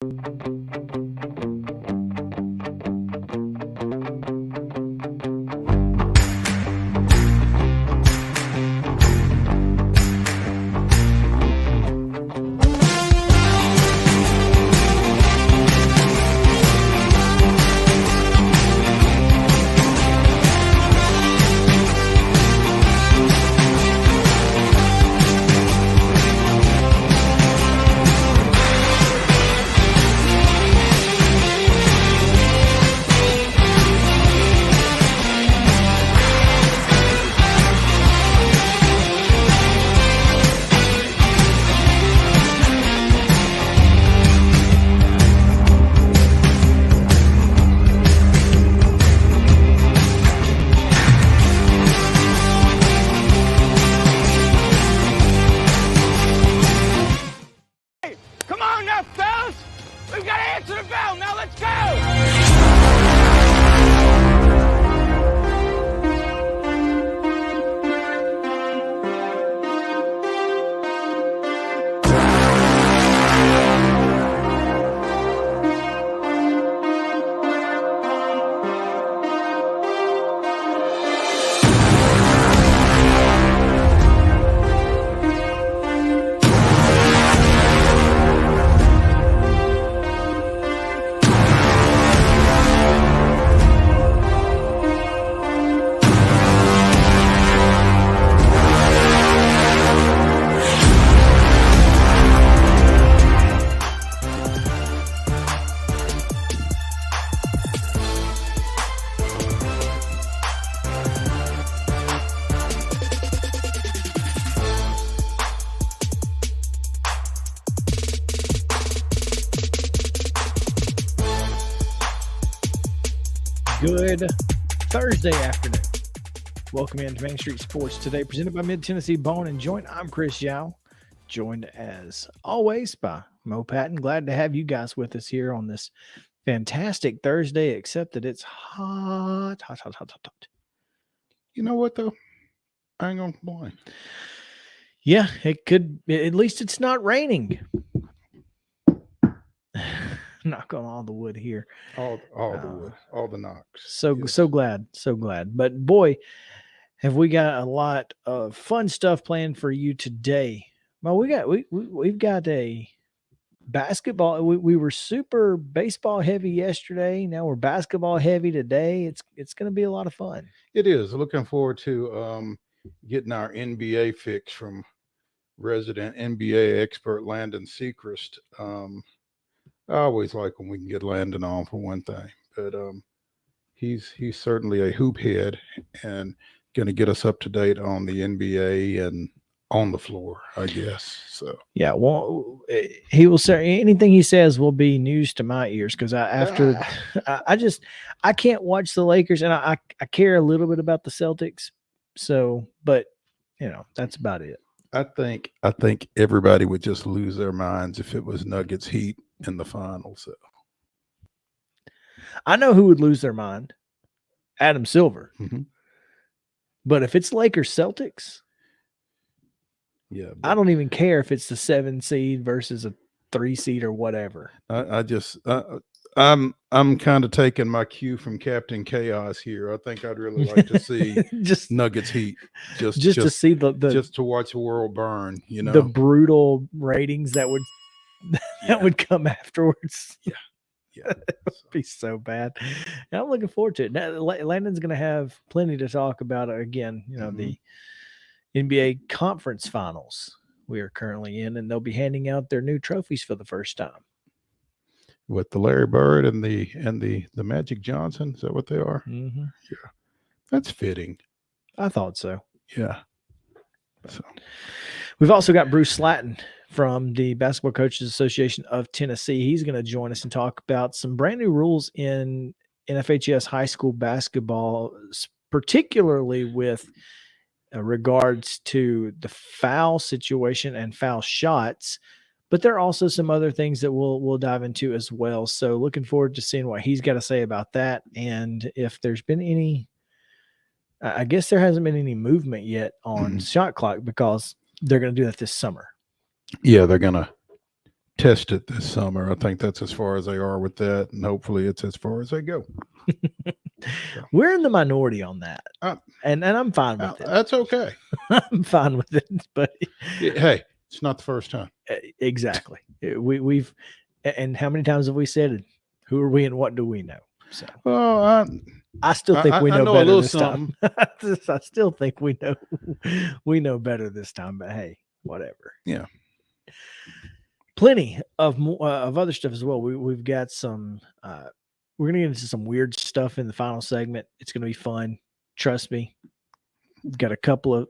Come on now, fellas! We've got to answer the bell. Now let's go! Good Thursday afternoon. Welcome into Main Street Sports today, presented by Mid-Tennessee Bone and Joint. I'm Chris Yow, joined as always by Mo Patton. Glad to have you guys with us here on this fantastic Thursday, except that it's hot. You know what, though? I ain't gonna complain. Yeah, it could. At least it's not raining. Knock on all the wood here. All the wood, all the knocks. So glad. But boy, have we got a lot of fun stuff planned for you today. Well, we've got a basketball. We were super baseball heavy yesterday. Now we're basketball heavy today. It's going to be a lot of fun. It is. Looking forward to getting our NBA fix from resident NBA expert LANDEN SECREST. I always like when we can get Landon on for one thing, but he's certainly a hoop head and going to get us up to date on the NBA and on the floor, I guess. So yeah, well, he will say anything he says will be news to my ears because I can't watch the Lakers and I care a little bit about the Celtics. So, but that's about it. I think everybody would just lose their minds if it was Nuggets Heat in the finals. So I know who would lose their mind. Adam Silver. Mm-hmm. But if it's Lakers Celtics, yeah, I don't even care if it's the 7 seed versus a 3 seed or whatever. I'm kind of taking my cue from Captain Chaos here. I think I'd really like to see just Nuggets Heat just to see the just to watch the world burn, the brutal ratings that would come afterwards. Yeah. It would be so bad. And I'm looking forward to it. Now, Landon's going to have plenty to talk about again, the NBA conference finals we are currently in, and they'll be handing out their new trophies for the first time. With the Larry Bird and the Magic Johnson, is that what they are? Mm-hmm. Yeah, that's fitting. I thought so. Yeah. So we've also got Bruce SLATTEN from the Basketball Coaches Association of Tennessee. He's going to join us and talk about some brand new rules in NFHS high school basketball, particularly with regards to the foul situation and foul shots. But there are also some other things that we'll dive into as well. So looking forward to seeing what he's got to say about that. And if there's been any, I guess there hasn't been any movement yet on shot clock because they're going to do that this summer. Yeah, they're going to test it this summer. I think that's as far as they are with that, and hopefully it's as far as they go. We're in the minority on that, and I'm fine with it. That's okay. I'm fine with it, but hey, it's not the first time. Exactly. We've and how many times have we said it? Who are we and what do we know? So, well, I still think we know better this time. I still think we know better this time. But hey, whatever. Yeah. Plenty of other stuff as well. We've got some. We're gonna get into some weird stuff in the final segment. It's gonna be fun. Trust me. We've got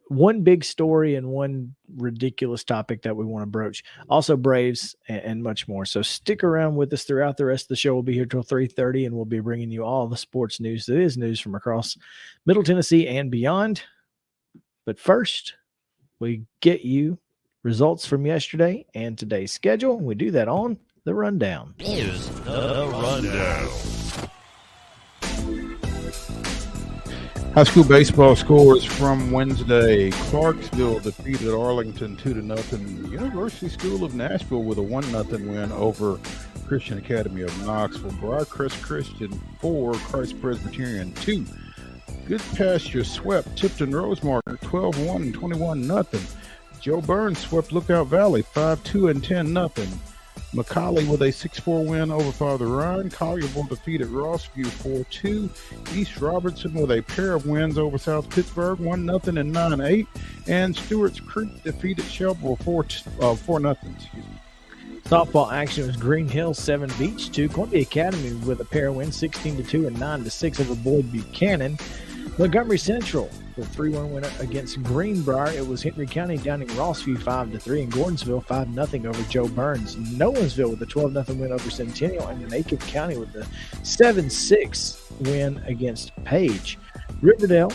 one big story and one ridiculous topic that we want to broach. Also Braves and much more. So stick around with us throughout the rest of the show. We'll be here till 3:30, and we'll be bringing you all the sports news that is news from across Middle Tennessee and beyond. But first, we get you results from yesterday and today's schedule. We do that on the Rundown. Here's the Rundown. High school baseball scores from Wednesday. Clarksville defeated Arlington 2-0. University School of Nashville with a 1-0 win over Christian Academy of Knoxville. Briarcrest Christian 4, Christ Presbyterian 2. Good Pasture swept Tipton Rosemark 12-1 and 21-0. Joe Burns swept Lookout Valley 5-2 and 10-0. McCallie with a 6-4 win over Father Ryan. Collierville defeated Rossview 4-2. East Robertson with a pair of wins over South Pittsburgh 1-0 and 9-8. And Stewart's Creek defeated Shelbyville 4-0. Softball action was Green Hill 7 Beach 2. Columbia Academy with a pair of wins 16-2 and 9-6 over Boyd Buchanan. Montgomery Central with a 3-1 win against Greenbrier. It was Henry County downing Rossview 5-3, and Gordonsville 5-0 over Joe Burns. Nolensville with a 12-0 win over Centennial, and Macon County with a 7-6 win against Page. Riverdale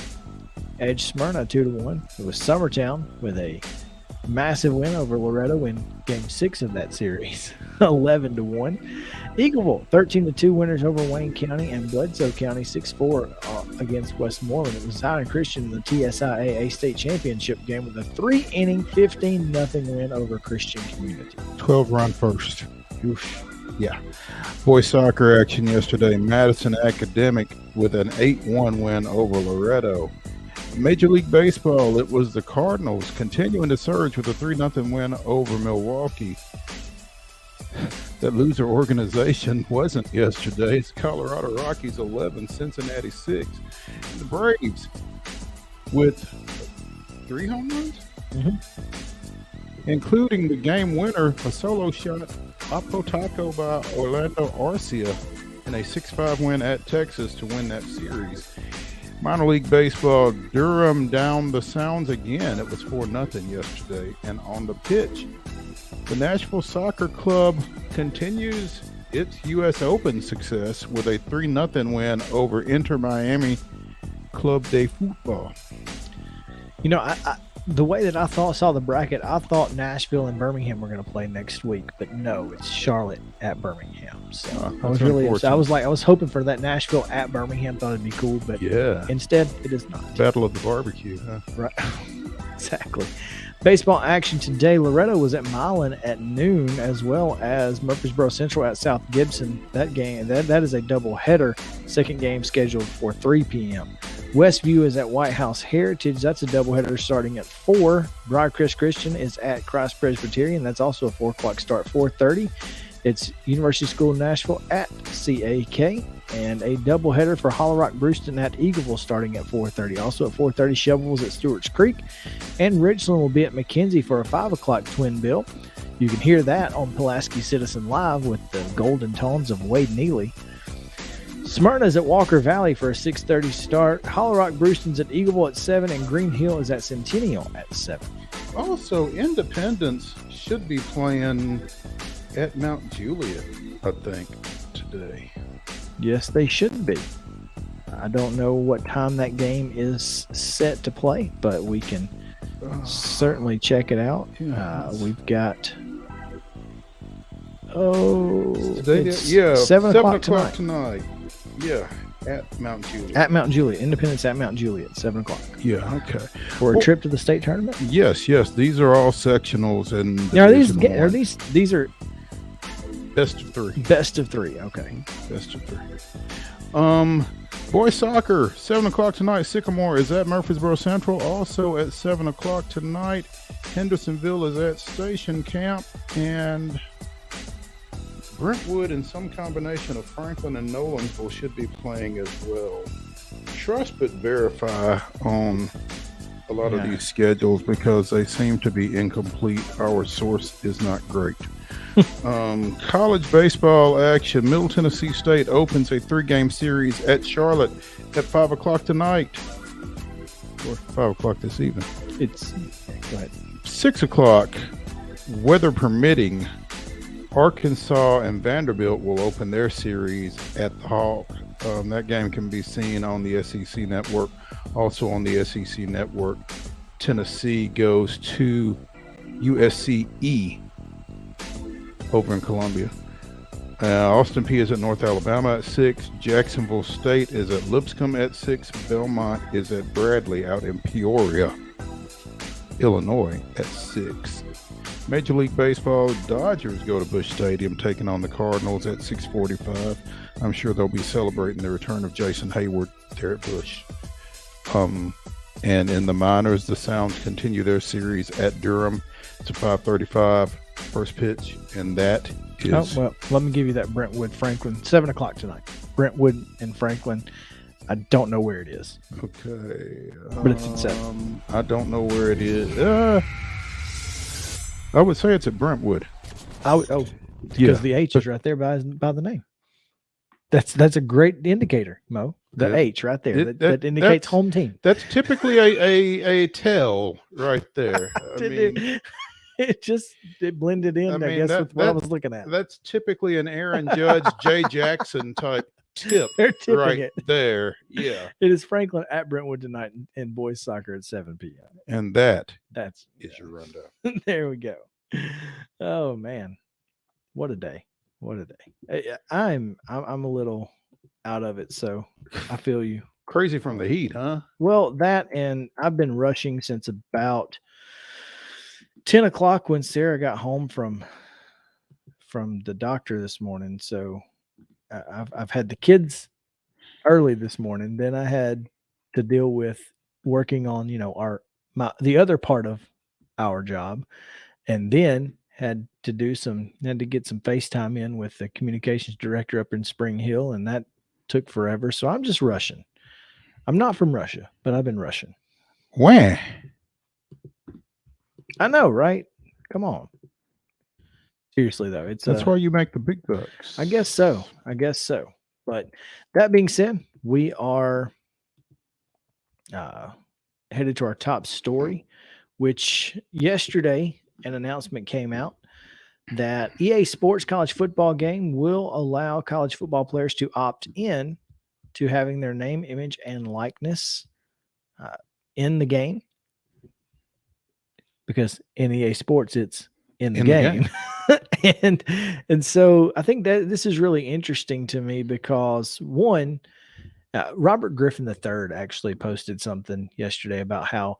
edged Smyrna 2-1. It was Summertown with a massive win over Loretto in Game 6 of that series, 11-1. Eagleville 13-2 winners over Wayne County, and Bledsoe County 6-4 against Westmoreland. It was Zion Christian in the TSIAA state championship game with a 3-inning 15-0 win over Christian Community. 12-run first. Oof. Yeah. Boys soccer action yesterday. Madison Academic with an 8-1 win over Loretto. Major League Baseball, it was the Cardinals continuing to surge with a 3-0 win over Milwaukee. That loser organization wasn't yesterday. It's Colorado Rockies 11, Cincinnati 6. And the Braves with 3 home runs, including the game winner, a solo shot, Apotaco by Orlando Arcia, in a 6-5 win at Texas to win that series. Minor League Baseball, Durham down the Sounds again. It was 4-0 yesterday. And on the pitch, the Nashville Soccer Club continues its U.S. Open success with a 3-0 win over Inter Miami Club de Football. You know, I the way that I saw the bracket, I thought Nashville and Birmingham were going to play next week, but no, it's Charlotte at Birmingham. So I was hoping for that Nashville at Birmingham. Thought it'd be cool, but yeah, instead it is not. Battle of the barbecue, huh? Right, exactly. Baseball action today. Loretto was at Milan at noon, as well as Murfreesboro Central at South Gibson. That game, that is a double header. Second game scheduled for 3 p.m. Westview is at White House Heritage. That's a doubleheader starting at 4. Briarcrest Christian is at Christ Presbyterian. That's also a 4 o'clock start, 4:30. It's University School of Nashville at CAK. And a doubleheader for Hollow Rock Brewston at Eagleville starting at 4:30. Also at 4:30, Shelbyville's at Stewart's Creek. And Richland will be at McKenzie for a 5 o'clock twin bill. You can hear that on Pulaski Citizen Live with the golden tones of Wade Neely. Smyrna's at Walker Valley for a 6:30 start. Hollow Rock Brewston's at Eagleville at 7, and Green Hill is at Centennial at 7. Also, Independence should be playing at Mount Juliet, I think, today. Yes, they should be. I don't know what time that game is set to play, but we can certainly check it out. We've got... today, 7 o'clock tonight. Yeah, at Mount Juliet. At Mount Juliet. Independence at Mount Juliet, 7 o'clock. Yeah, okay. For a trip to the state tournament? Yes. These are all sectionals and now, these are Best of 3. Best of 3. Okay. Best of 3. Boys soccer, 7 o'clock tonight. Sycamore is at Murfreesboro Central. Also at 7 o'clock tonight, Hendersonville is at Station Camp, and Brentwood and some combination of Franklin and Nolansville should be playing as well. Trust but verify on a lot of these schedules because they seem to be incomplete. Our source is not great. College baseball action. Middle Tennessee State opens a 3-game series at Charlotte at 5 o'clock tonight. Or 5 o'clock this evening. Go ahead. 6 o'clock, weather permitting, Arkansas and Vanderbilt will open their series at the Hawk. That game can be seen on the SEC network. Also on the SEC network, Tennessee goes to USCE over in Columbia. Austin P is at North Alabama at 6. Jacksonville State is at Lipscomb at 6. Belmont is at Bradley out in Peoria, Illinois at 6. Major League Baseball, Dodgers go to Busch Stadium taking on the Cardinals at 6:45. I'm sure they'll be celebrating the return of Jason Hayward there at Busch. And in the minors, the Sounds continue their series at Durham. It's a 5:35 first pitch, and that is... Oh, well, let me give you that Brentwood Franklin, 7 o'clock tonight. Brentwood and Franklin. I don't know where it is. Okay. But it's at 7. I don't know where it is. I would say it's at Brentwood. Because the H is right there by the name. That's a great indicator, Mo. The H right there. That indicates home team. That's typically a tell right there. It blended in, I guess, with what I was looking at. That's typically an Aaron Judge, Jay Jackson type tip. They're tipping right it. There. Yeah. It is Franklin at Brentwood tonight in boys soccer at 7 p.m. And that's your rundown. There we go. Oh man, what a day! What a day! I'm a little out of it, so I feel you. Crazy from the heat, huh? Well, that, and I've been rushing since about 10 o'clock when Sarah got home from the doctor this morning. So I've had the kids early this morning. Then I had to deal with working on, the other part of our job, and then had to get some FaceTime in with the communications director up in Spring Hill, and that took forever. So I'm just rushing. I'm not from Russia, but I've been rushing. When? I know, right? Come on. Seriously, though, that's why you make the big bucks. I guess so. But that being said, we are headed to our top story, which yesterday an announcement came out that EA Sports college football game will allow college football players to opt in to having their name, image, and likeness in the game. Because in EA Sports, it's in the game. and so I think that this is really interesting to me because, one, Robert Griffin III actually posted something yesterday about how,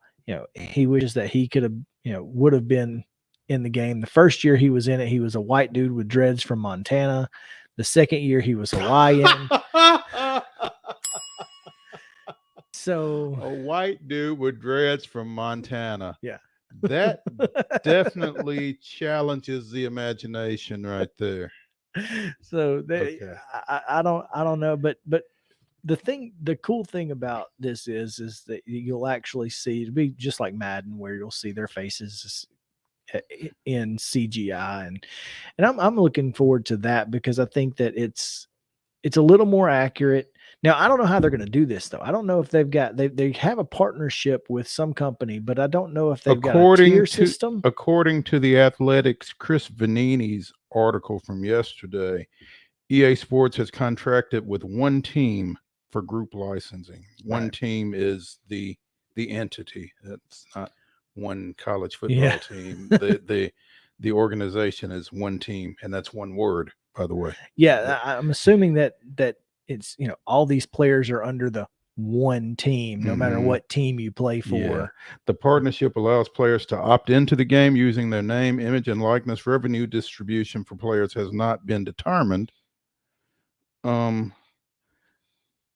he wishes that he could have, would have been in the game. The first year he was in it, he was a white dude with dreads from Montana. The second year he was Hawaiian. So a white dude with dreads from Montana. Yeah. That definitely challenges the imagination right there. So I don't know, but the cool thing about this is that you'll actually see, it'll be just like Madden, where you'll see their faces in CGI, and I'm looking forward to that because I think that it's a little more accurate. Now, I don't know how they're going to do this, though. I don't know if they have a partnership with some company, but I don't know if they've got a tier system. According to the Athletics, Chris Vanini's article from yesterday, EA Sports has contracted with one team for group licensing. One team is the entity. That's not one college football team. The organization is one team, and that's one word, by the way. Yeah, I'm assuming that it's, all these players are under the one team, no matter what team you play for. Yeah. The partnership allows players to opt into the game using their name, image, and likeness. Revenue distribution for players has not been determined.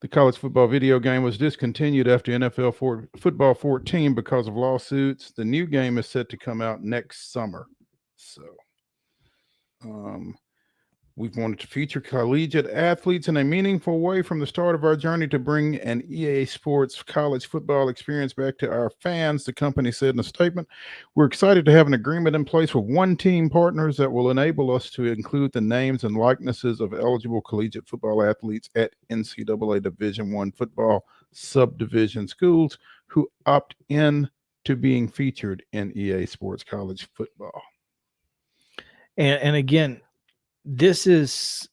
The college football video game was discontinued after NFL Football 14 because of lawsuits. The new game is set to come out next summer. So we've wanted to feature collegiate athletes in a meaningful way from the start of our journey to bring an EA Sports college football experience back to our fans, the company said in a statement. We're excited to have an agreement in place with one team partners that will enable us to include the names and likenesses of eligible collegiate football athletes at NCAA Division I football subdivision schools who opt in to being featured in EA Sports college football. And again, this is,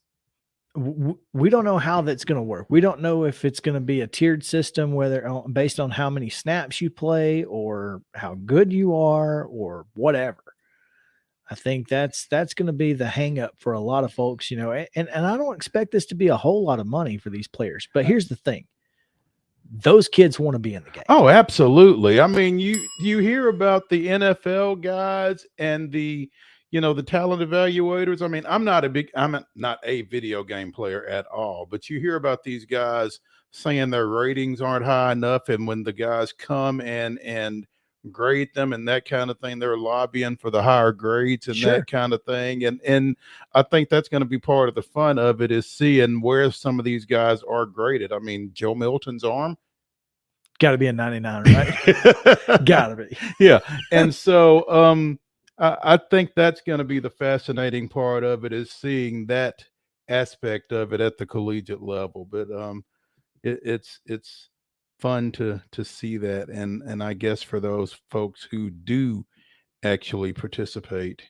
we don't know how that's going to work. We don't know if it's going to be a tiered system, whether based on how many snaps you play or how good you are or whatever. I think that's going to be the hang up for a lot of folks, you know, and I don't expect this to be a whole lot of money for these players, but here's the thing. Those kids want to be in the game. Oh, absolutely. I mean, you hear about the NFL guys and the talent evaluators. I mean, I'm not a video game player at all, but you hear about these guys saying their ratings aren't high enough. And when the guys come and grade them and that kind of thing, they're lobbying for the higher grades and that kind of thing. And I think that's going to be part of the fun of it, is seeing where some of these guys are graded. I mean, Joe Milton's arm, got to be a 99, right? Got to be. Yeah. And so, I think that's going to be the fascinating part of it, is seeing that aspect of it at the collegiate level. But it's fun to see that, and I guess for those folks who do actually participate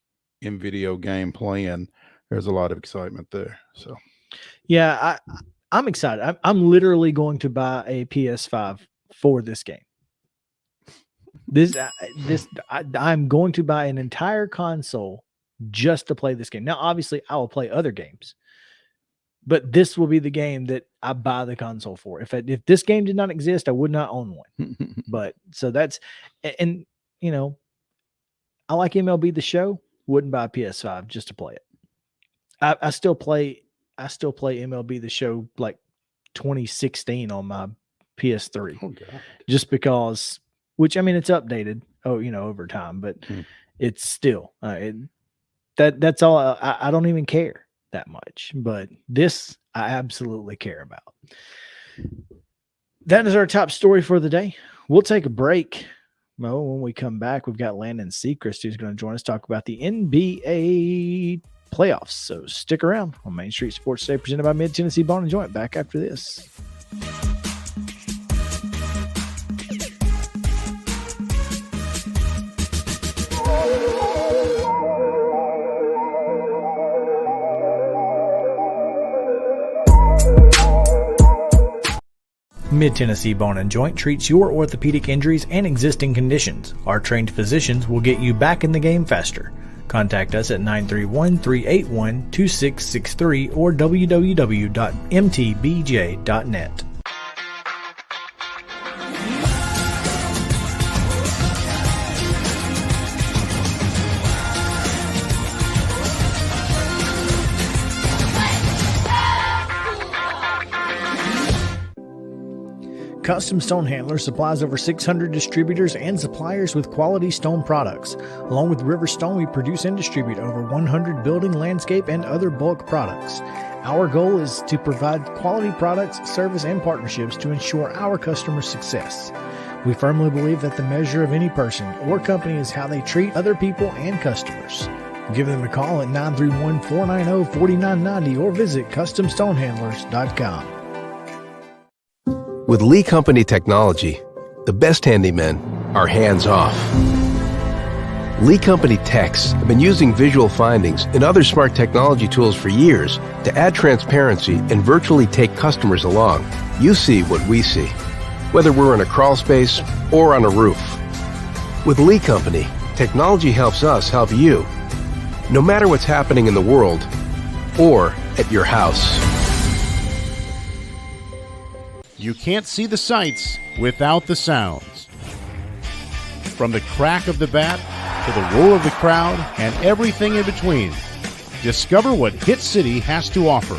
in video game playing, there's a lot of excitement there. So, yeah, I'm excited. I'm literally going to buy a PS5 for this game. I'm going to buy an entire console just to play this game. Now, obviously, I will play other games, but this will be the game that I buy the console for. If this game did not exist, I would not own one. But so that's, and you know, I like MLB The Show. Wouldn't buy a PS5 just to play it. I still play MLB The Show like 2016 on my PS3. Oh God. Just because. Which, I mean, it's updated, over time, but it's still, that's all. I don't even care that much, but this I absolutely care about. That is our top story for the day. We'll take a break. Mo, when we come back, we've got Landon SECREST who's going to join us, talk about the NBA playoffs. So stick around on Main Street Sports Today, presented by Mid-Tennessee Bone and Joint. Back after this. Mid-Tennessee Bone and Joint treats your orthopedic injuries and existing conditions. Our trained physicians will get you back in the game faster. Contact us at 931-381-2663 or www.mtbj.net. Custom Stone Handler supplies over 600 distributors and suppliers with quality stone products. Along with River Stone, we produce and distribute over 100 building, landscape, and other bulk products. Our goal is to provide quality products, service, and partnerships to ensure our customers' success. We firmly believe that the measure of any person or company is how they treat other people and customers. Give them a call at 931-490-4990 or visit CustomStonehandlers.com. With Lee Company technology, the best handymen are hands-off. Lee Company techs have been using visual findings and other smart technology tools for years to add transparency and virtually take customers along. You see what we see, whether we're in a crawl space or on a roof. With Lee Company, technology helps us help you, no matter what's happening in the world or at your house. You can't see the sights without the sounds. From the crack of the bat to the roar of the crowd and everything in between, discover what Hit City has to offer.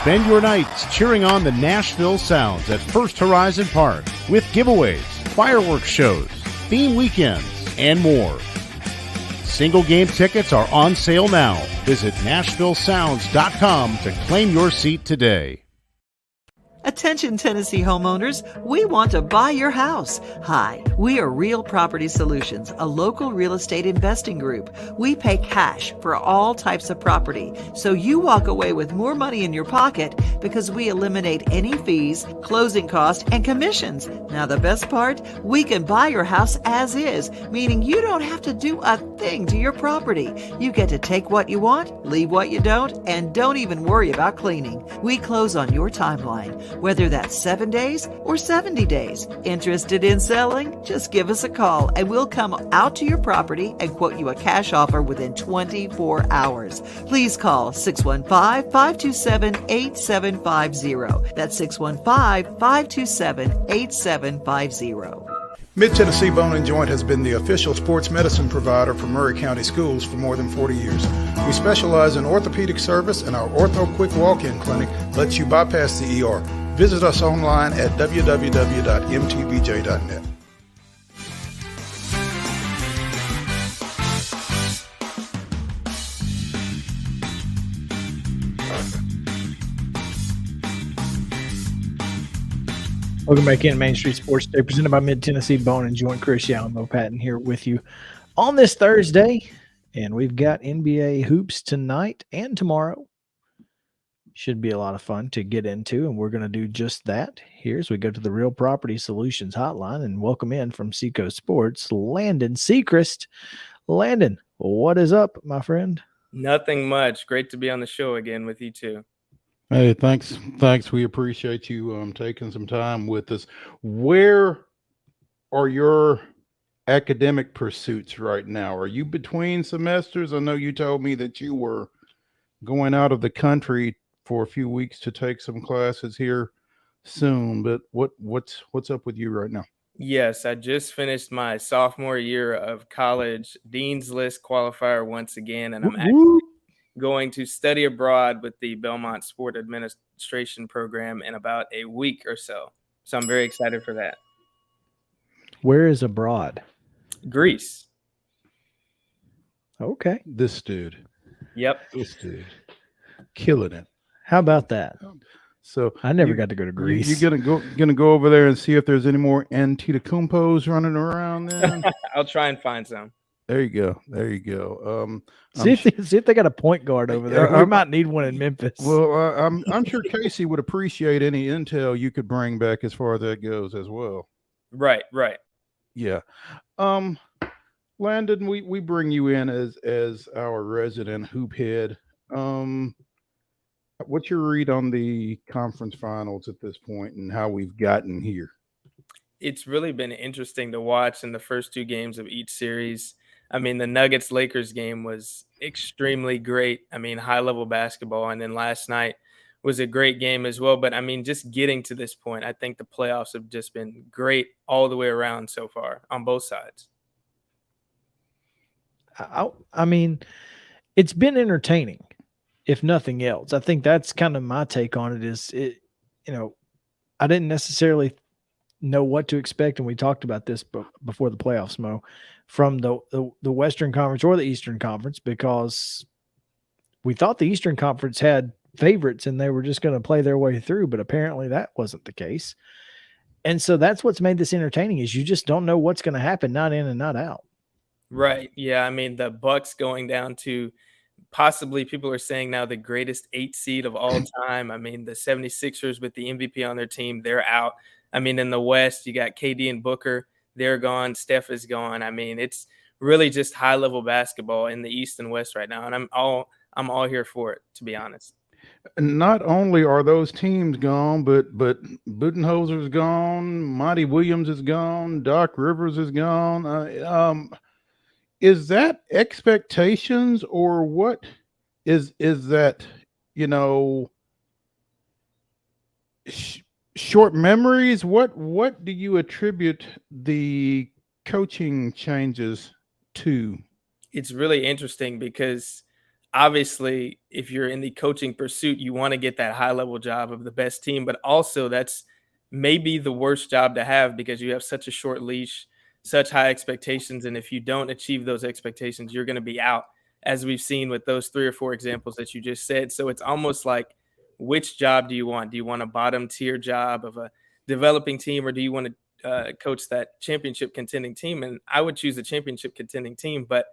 Spend your nights cheering on the Nashville Sounds at First Horizon Park with giveaways, fireworks shows, theme weekends, and more. Single game tickets are on sale now. Visit NashvilleSounds.com to claim your seat today. Attention Tennessee homeowners, we want to buy your house. Hi, we are Real Property Solutions, a local real estate investing group. We pay cash for all types of property, so you walk away with more money in your pocket because we eliminate any fees, closing costs, and commissions. Now the best part, we can buy your house as is, meaning you don't have to do a thing to your property. You get to take what you want, leave what you don't, and don't even worry about cleaning. We close on your timeline, whether that's 7 days or 70 days. Interested in selling? Just give us a call and we'll come out to your property and quote you a cash offer within 24 hours. Please call 615-527-8750. That's 615-527-8750. Mid-Tennessee Bone and Joint has been the official sports medicine provider for Murray County Schools for more than 40 years. We specialize in orthopedic service, and our Ortho Quick Walk-In Clinic lets you bypass the ER. Visit us online at www.mtbj.net. Welcome back in Main Street Sports Day, presented by Mid-Tennessee Bone and Joint. Chris Yow and Maurice Patton here with you on this Thursday, and we've got NBA hoops tonight and tomorrow. Should be a lot of fun to get into, and we're going to do just that here as we go to the Real Property Solutions Hotline and welcome in from SECO Sports, Landon SECREST. Landon, what is up, my friend? Nothing much. Great to be on the show again with you two. Hey, thanks. We appreciate you taking some time with us. Where are your academic pursuits right now? Are you between semesters? I know you told me that you were going out of the country for a few weeks to take some classes here soon, but what's up with you right now? Yes, I just finished my sophomore year of college, Dean's List qualifier once again, and I'm actually going to study abroad with the Belmont Sport Administration program in about a week or so. So I'm very excited for that. Where is abroad? Greece. Okay. This dude. Yep. This dude. Killing it. How about that? So I never got to go to Greece. You're gonna go over there and see if there's any more Antetokounmpos running around then? I'll try and find some. There you go. See if they got a point guard over there. We might need one in Memphis. Well, I'm sure Casey would appreciate any intel you could bring back as far as that goes as well. Right. Yeah. Landon, we bring you in as our resident hoop head. What's your read on the conference finals at this point and how we've gotten here? It's really been interesting to watch in the first two games of each series. I mean, the Nuggets-Lakers game was extremely great. I mean, high-level basketball. And then last night was a great game as well. But, I mean, just getting to this point, I think the playoffs have just been great all the way around so far on both sides. I mean, it's been entertaining, if nothing else. I think that's kind of my take on it. I didn't necessarily know what to expect, and we talked about this before the playoffs, Mo, from the Western Conference or the Eastern Conference, because we thought the Eastern Conference had favorites and they were just going to play their way through, but apparently that wasn't the case. And so that's what's made this entertaining, is you just don't know what's going to happen, not in and not out. Right. Yeah. I mean, the Bucks going down to possibly, people are saying now, the greatest 8 seed of all time. I mean, the 76ers with the MVP on their team, they're out. I mean, in the West, you got KD and Booker. They're gone. Steph is gone. I mean, it's really just high-level basketball in the East and West right now, and I'm all here for it, to be honest. Not only are those teams gone, but Budenholzer's gone, Monty Williams is gone, Doc Rivers is gone. Is that expectations, or what is that? short memories. What do you attribute the coaching changes to? It's really interesting because obviously if you're in the coaching pursuit, you want to get that high level job of the best team, but also that's maybe the worst job to have because you have such a short leash, such high expectations, and if you don't achieve those expectations, you're going to be out, as we've seen with those 3 or 4 examples that you just said. So it's almost like, which job do you want? Do you want a bottom tier job of a developing team, or do you want to coach that championship contending team? And I would choose a championship contending team, but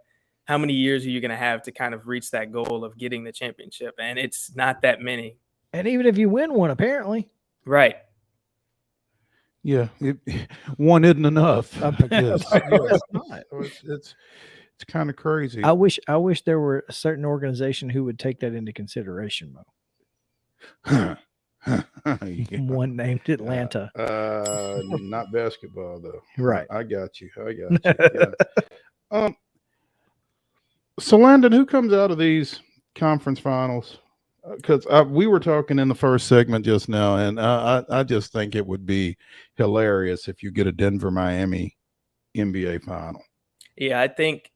how many years are you going to have to kind of reach that goal of getting the championship? And it's not that many. And even if you win one, apparently. Right. Yeah, one isn't enough. I guess. It's not. It's kind of crazy. I wish there were a certain organization who would take that into consideration, Mo. Yeah. One named Atlanta. Not basketball though. Right. I got you. Yeah. So Landon, who comes out of these conference finals? Because we were talking in the first segment just now, and I just think it would be hilarious if you get a Denver-Miami NBA final. Yeah, I think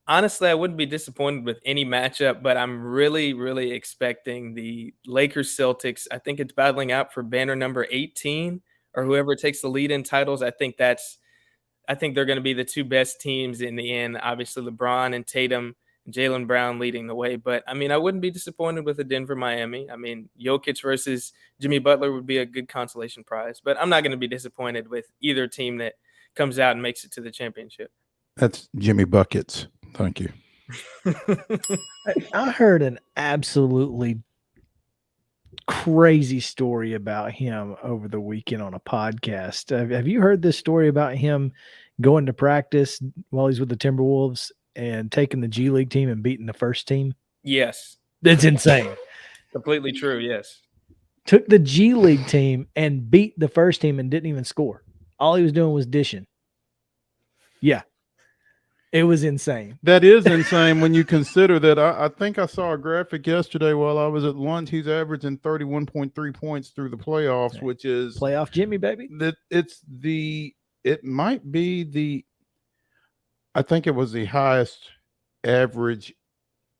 honestly, I wouldn't be disappointed with any matchup, but I'm really, really expecting the Lakers Celtics. I think it's battling out for banner number 18 or whoever takes the lead in titles. I think they're going to be the 2 best teams in the end. Obviously, LeBron and Tatum, Jaylen Brown leading the way. But, I mean, I wouldn't be disappointed with a Denver-Miami. I mean, Jokic versus Jimmy Butler would be a good consolation prize. But I'm not going to be disappointed with either team that comes out and makes it to the championship. That's Jimmy Buckets. Thank you. I heard an absolutely crazy story about him over the weekend on a podcast. Have you heard this story about him going to practice while he's with the Timberwolves and taking the G League team and beating the first team? Yes. That's insane. Completely true, yes. Took the G League team and beat the first team and didn't even score. All he was doing was dishing. Yeah. It was insane. That is insane when you consider that. I think I saw a graphic yesterday while I was at lunch. He's averaging 31.3 points through the playoffs, which is playoff Jimmy, baby. It might be I think it was the highest average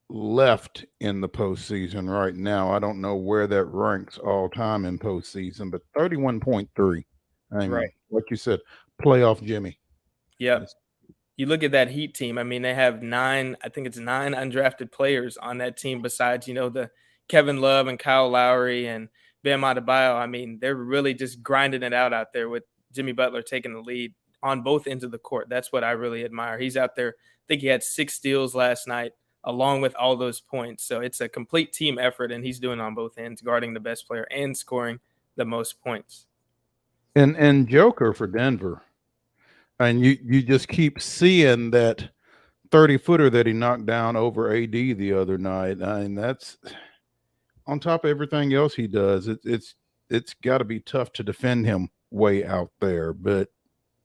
left in the postseason right now. I don't know where that ranks all time in postseason, but 31.3. I mean, right. Like you said, playoff Jimmy. Yeah. You look at that Heat team. I mean, they have 9 undrafted players on that team besides, the Kevin Love and Kyle Lowry and Bam Adebayo. I mean, they're really just grinding it out there with Jimmy Butler taking the lead on both ends of the court. That's what I really admire. He's out there. I think he had 6 steals last night along with all those points. So it's a complete team effort, and he's doing it on both ends, guarding the best player and scoring the most points. And Joker for Denver. And you just keep seeing that 30-footer that he knocked down over AD the other night. I mean, that's on top of everything else he does. It's got to be tough to defend him way out there, but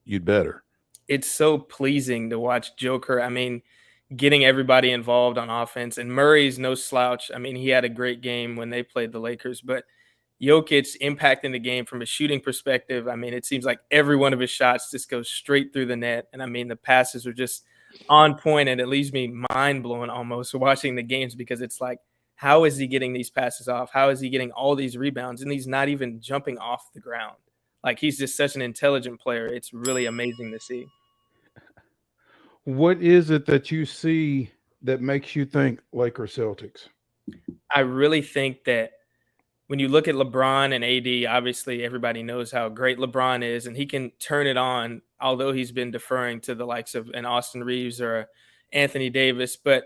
you'd better. It's so pleasing to watch Joker. I mean, getting everybody involved on offense. And Murray's no slouch. I mean, he had a great game when they played the Lakers, but Jokic impacting the game from a shooting perspective. I mean, it seems like every one of his shots just goes straight through the net. And I mean, the passes are just on point, and it leaves me mind blown almost watching the games because it's like, how is he getting these passes off? How is he getting all these rebounds? And he's not even jumping off the ground. Like, he's just such an intelligent player. It's really amazing to see. What is it that you see that makes you think Lakers Celtics? I really think that when you look at LeBron and AD, obviously everybody knows how great LeBron is, and he can turn it on, although he's been deferring to the likes of an Austin Reeves or Anthony Davis. But,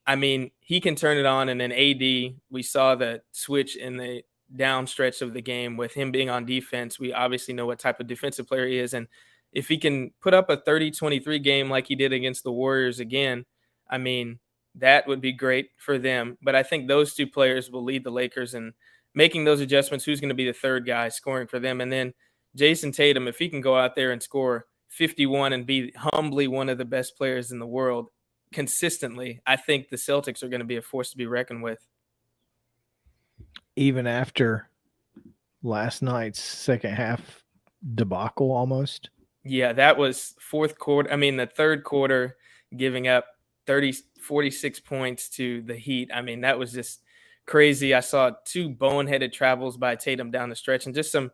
I mean, he can turn it on, and then AD, we saw the switch in the down stretch of the game with him being on defense. We obviously know what type of defensive player he is, and if he can put up a 30-23 game like he did against the Warriors again, I mean, that would be great for them. But I think those 2 players will lead the Lakers in making those adjustments. Who's going to be the third guy scoring for them? And then Jason Tatum, if he can go out there and score 51 and be humbly one of the best players in the world consistently, I think the Celtics are going to be a force to be reckoned with. Even after last night's second half debacle almost. Yeah, that was fourth quarter. I mean, the third quarter, giving up 46 points to the Heat. I mean, that was just crazy. I saw two boneheaded travels by Tatum down the stretch and just some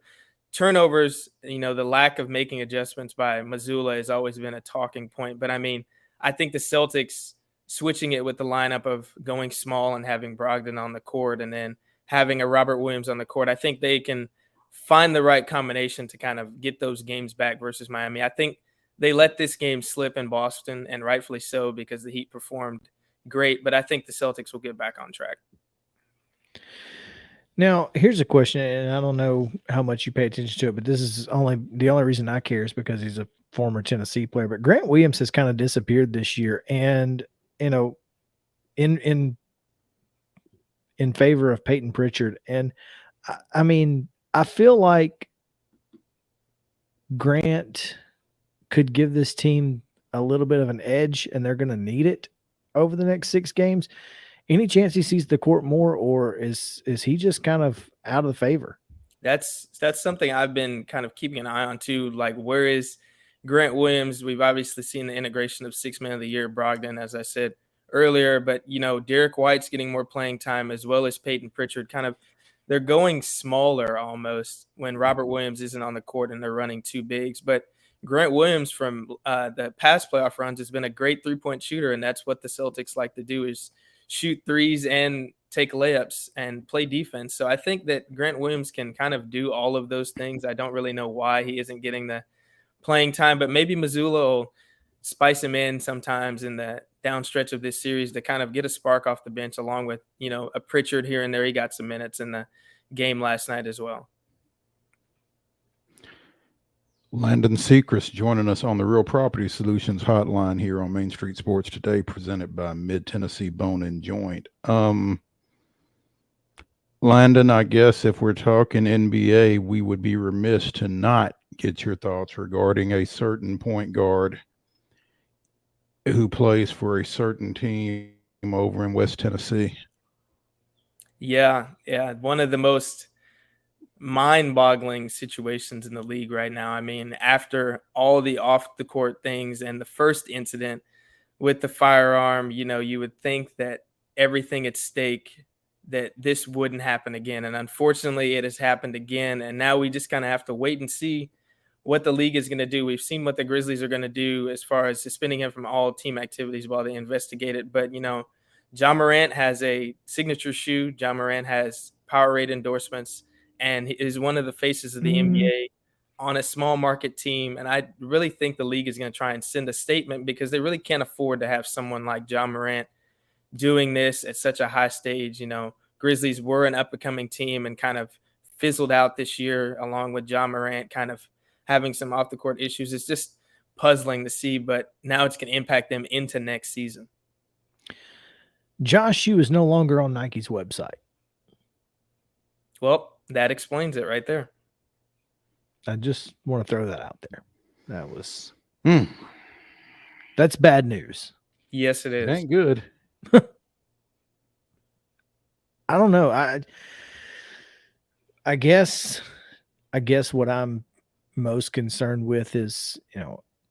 turnovers. The lack of making adjustments by Missoula has always been a talking point. But I mean, I think the Celtics switching it with the lineup of going small and having Brogdon on the court and then having a Robert Williams on the court, I think they can find the right combination to kind of get those games back versus Miami. I think they let this game slip in Boston, and rightfully so, because the Heat performed great. But I think the Celtics will get back on track. Now, here's a question, and I don't know how much you pay attention to it, but this is the only reason I care is because he's a former Tennessee player. But Grant Williams has kind of disappeared this year, and in favor of Peyton Pritchard. And I mean, I feel like Grant could give this team a little bit of an edge, and they're going to need it over the next 6 games. Any chance he sees the court more, or is he just kind of out of favor? That's something I've been kind of keeping an eye on too. Like, where is Grant Williams? We've obviously seen the integration of 6 Man of the Year, Brogdon, as I said earlier, but Derek White's getting more playing time as well as Peyton Pritchard. Kind of, they're going smaller almost when Robert Williams isn't on the court and they're running 2 bigs. But Grant Williams from the past playoff runs has been a great 3-point shooter, and that's what the Celtics like to do, is shoot threes and take layups and play defense. So I think that Grant Williams can kind of do all of those things. I don't really know why he isn't getting the playing time, but maybe Missoula will spice him in sometimes in the down stretch of this series to kind of get a spark off the bench, along with, a Pritchard here and there. He got some minutes in the game last night as well. Landon SECREST joining us on the Real Property Solutions hotline here on Main Street Sports Today, presented by Mid-Tennessee Bone and Joint. Landon, I guess if we're talking NBA, we would be remiss to not get your thoughts regarding a certain point guard who plays for a certain team over in West Tennessee. Yeah. One of the most mind-boggling situations in the league right now. I mean, after all the off-the-court things and the first incident with the firearm, you would think that everything at stake, that this wouldn't happen again. And unfortunately, it has happened again. And now we just kind of have to wait and see what the league is going to do. We've seen what the Grizzlies are going to do as far as suspending him from all team activities while they investigate it. But, Ja Morant has a signature shoe. Ja Morant has Powerade endorsements, and he is one of the faces of the NBA on a small market team. And I really think the league is going to try and send a statement, because they really can't afford to have someone like Ja Morant doing this at such a high stage. Grizzlies were an up-and-coming team and kind of fizzled out this year, along with Ja Morant kind of having some off-the-court issues. It's just puzzling to see, but now it's going to impact them into next season. Josh Hugh is no longer on Nike's website. Well, that explains it right there. I just want to throw that out there. That was that's bad news. Yes, it is. It ain't good. I don't know. I guess what I'm most concerned with is,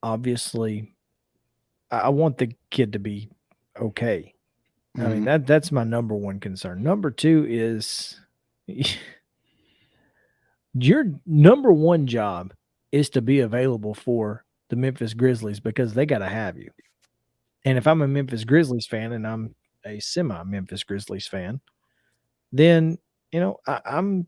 obviously I want the kid to be okay. I mean, that's my number one concern. Number 2 is your number one job is to be available for the Memphis Grizzlies, because they got to have you. And if I'm a Memphis Grizzlies fan and I'm a semi-Memphis Grizzlies fan, then, I'm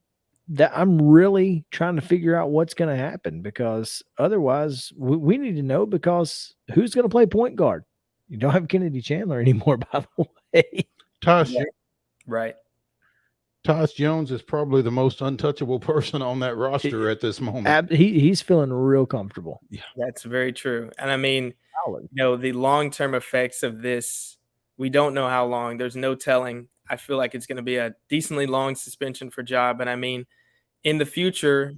really trying to figure out what's going to happen, because otherwise we need to know, because who's going to play point guard? You don't have Kennedy Chandler anymore, by the way. Right. Tyus Jones is probably the most untouchable person on that roster at this moment. He's feeling real comfortable. Yeah, that's very true. And I mean, the long-term effects of this, we don't know how long. There's no telling. I feel like it's going to be a decently long suspension for Ja. But I mean, in the future,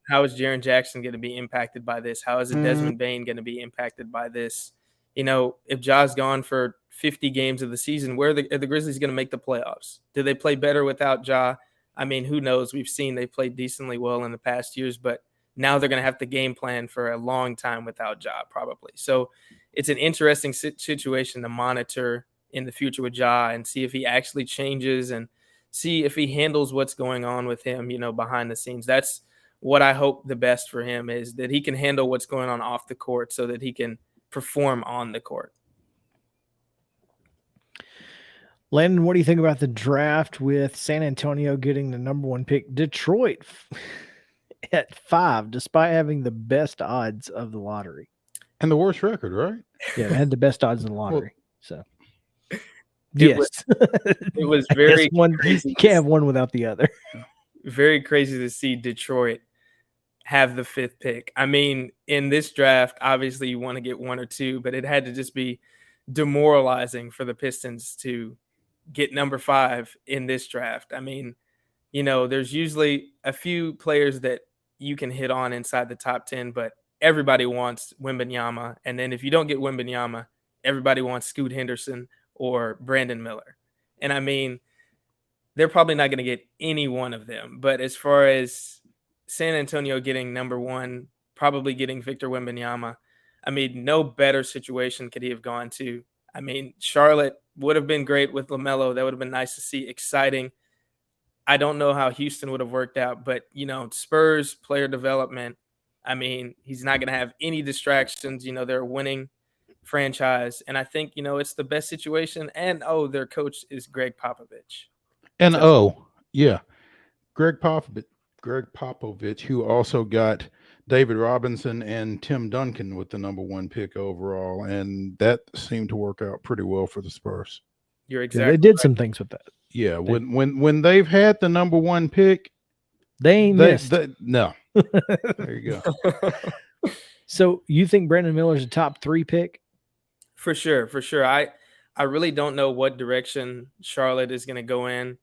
how is Jaren Jackson going to be impacted by this? How is Desmond Bane going to be impacted by this? If Ja's gone for 50 games of the season, where are the Grizzlies going to make the playoffs? Do they play better without Ja? I mean, who knows? We've seen they played decently well in the past years, but now they're going to have to game plan for a long time without Ja, probably. So it's an interesting situation to monitor in the future with Ja and see if he actually changes and see if he handles what's going on with him, behind the scenes. That's what I hope the best for him is, that he can handle what's going on off the court so that he can perform on the court. Landon, what do you think about the draft with San Antonio getting the number 1 pick? Detroit at 5, despite having the best odds of the lottery. And the worst record, right? Yeah, they had the best odds in the lottery. So It was very crazy. You can't have one without the other. Very crazy to see Detroit have the 5th pick. I mean, in this draft, obviously you want to get 1 or 2, but it had to just be demoralizing for the Pistons to get number 5 in this draft. I mean, there's usually a few players that you can hit on inside the top 10, but everybody wants Wembanyama. And then if you don't get Wembanyama, everybody wants Scoot Henderson or Brandon Miller. And I mean, they're probably not going to get any one of them. But as far as San Antonio getting number 1, probably getting Victor Wembanyama, I mean, no better situation could he have gone to. I mean, Charlotte would have been great with LaMelo. That would have been nice to see, exciting. I don't know how Houston would have worked out, but, Spurs, player development, I mean, he's not going to have any distractions. They're a winning franchise. And I think, it's the best situation. And, their coach is Greg Popovich. And, Greg Popovich, who also got David Robinson and Tim Duncan with the number 1 pick overall. And that seemed to work out pretty well for the Spurs. You're exactly They did right. some things with that. Yeah, when they've had the number 1 pick, they ain't missed. No. There you go. So you think Brandon Miller's a top 3 pick? For sure. I really don't know what direction Charlotte is going to go in,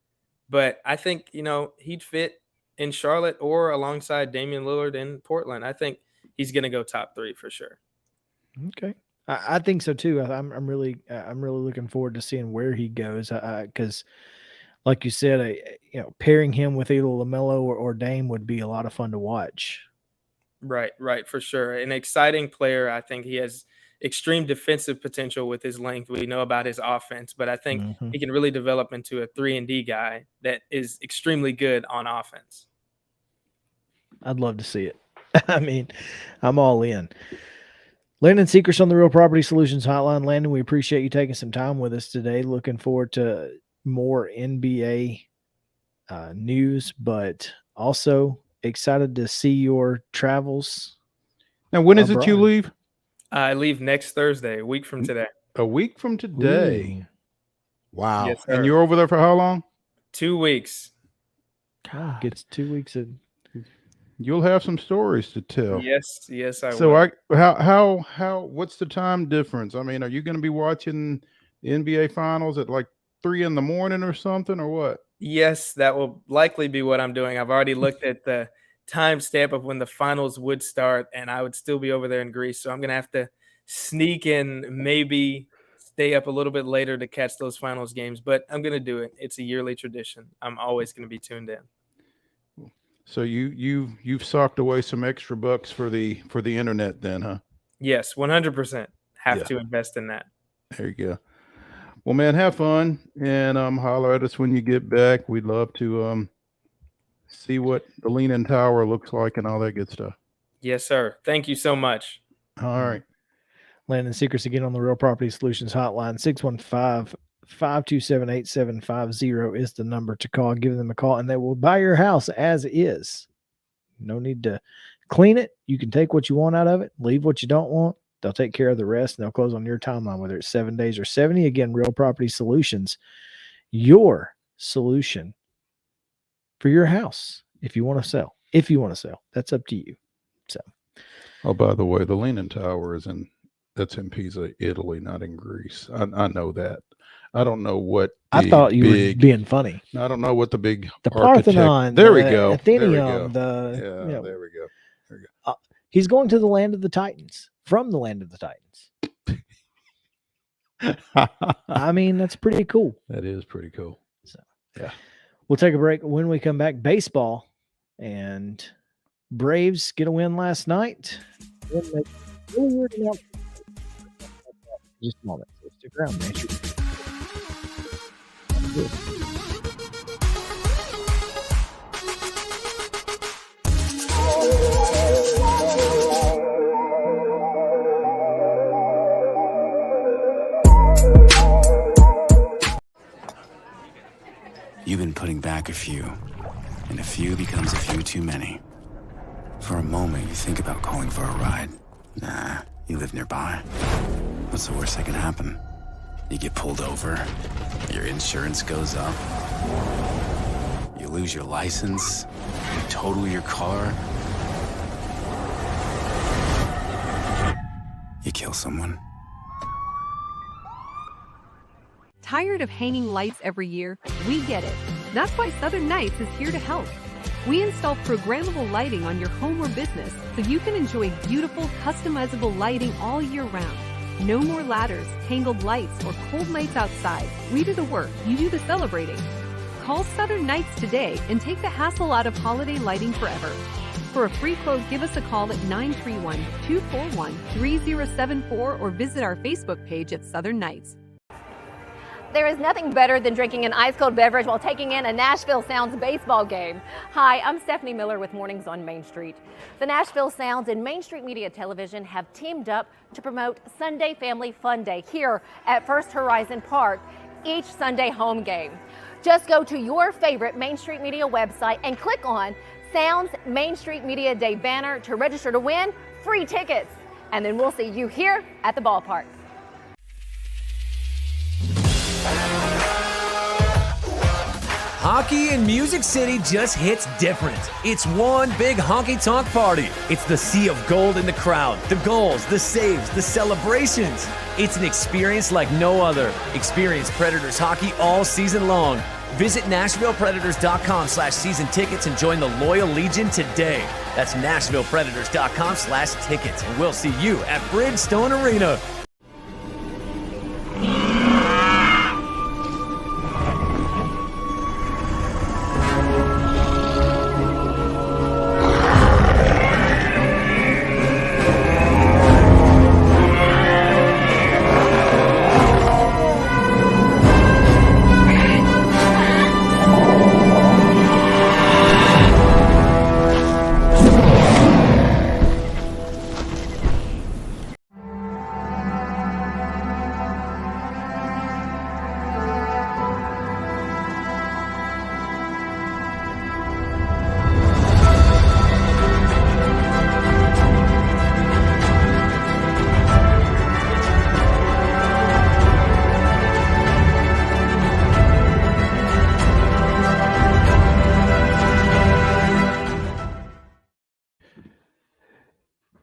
but I think, he'd fit in Charlotte or alongside Damian Lillard in Portland. I think he's going to go top 3 for sure. Okay. I think so too. I'm really looking forward to seeing where he goes. Because like you said, pairing him with either LaMelo or Dame would be a lot of fun to watch. Right, for sure. An exciting player. I think he has extreme defensive potential with his length. We know about his offense, but I think he can really develop into a 3-and-D guy that is extremely good on offense. I'd love to see it. I mean, I'm all in. Landon SECREST on the Real Property Solutions Hotline. Landon, we appreciate you taking some time with us today. Looking forward to more NBA news, but also excited to see your travels. Now, when is it you leave? I leave next Thursday, a week from today. A week from today. Ooh. Wow. Yes, sir. And you're over there for how long? 2 weeks. God, gets 2 weeks of. You'll have some stories to tell. Yes, I will. So how what's the time difference? I mean, are you going to be watching the NBA finals at like 3 a.m. or something, or what? Yes, that will likely be what I'm doing. I've already looked at the timestamp of when the finals would start, and I would still be over there in Greece. So I'm going to have to sneak in, maybe stay up a little bit later to catch those finals games, but I'm going to do it. It's a yearly tradition. I'm always going to be tuned in. So you've socked away some extra bucks for the internet then, huh? Yes, 100%. Have to invest in that. There you go. Well, man, have fun and holler at us when you get back. We'd love to see what the Leaning Tower looks like and all that good stuff. Yes, sir. Thank you so much. All right. Landon SECREST again on the Real Property Solutions Hotline. 615-527-8750 is the number to call. Give them a call, and they will buy your house as is. No need to clean it. You can take what you want out of it, leave what you don't want. They'll take care of the rest, and they'll close on your timeline, whether it's 7 days or 70. Again, Real Property Solutions, your solution for your house. If you want to sell, that's up to you. So, oh, by the way, the Leaning Tower that's in Pisa, Italy, not in Greece. I know that. I don't know what I thought you were being funny. I don't know what the Parthenon. There we go. Athenium. There we go. He's going to the land of the Titans, from the land of the Titans. I mean, that's pretty cool. That is pretty cool. So, yeah. We'll take a break. When we come back, baseball, and Braves get a win last night. Just a moment. So stick around, man. You've been putting back a few, and a few becomes a few too many. For a moment, you think about calling for a ride. Nah, you live nearby. What's the worst that can happen? You get pulled over, your insurance goes up, you lose your license, you total your car, you kill someone. Tired of hanging lights every year? We get it. That's why Southern Nights is here to help. We install programmable lighting on your home or business so you can enjoy beautiful, customizable lighting all year round. No more ladders, tangled lights, or cold nights outside. We do the work, you do the celebrating. Call Southern Nights today and take the hassle out of holiday lighting forever. For a free quote, give us a call at 931-241-3074 or visit our Facebook page at Southern Nights. There is nothing better than drinking an ice-cold beverage while taking in a Nashville Sounds baseball game. Hi, I'm Stephanie Miller with Mornings on Main Street. The Nashville Sounds and Main Street Media Television have teamed up to promote Sunday Family Fun Day here at First Horizon Park each Sunday home game. Just go to your favorite Main Street Media website and click on Sounds Main Street Media Day banner to register to win free tickets. And then we'll see you here at the ballpark. Hockey in Music City just hits different. It's one big honky-tonk party. It's the sea of gold in the crowd, the goals, the saves, the celebrations. It's an experience like no other. Experience Predators hockey all season long. Visit NashvillePredators.com/season tickets and join the Loyal Legion today. That's NashvillePredators.com/tickets, and we'll see you at Bridgestone Arena.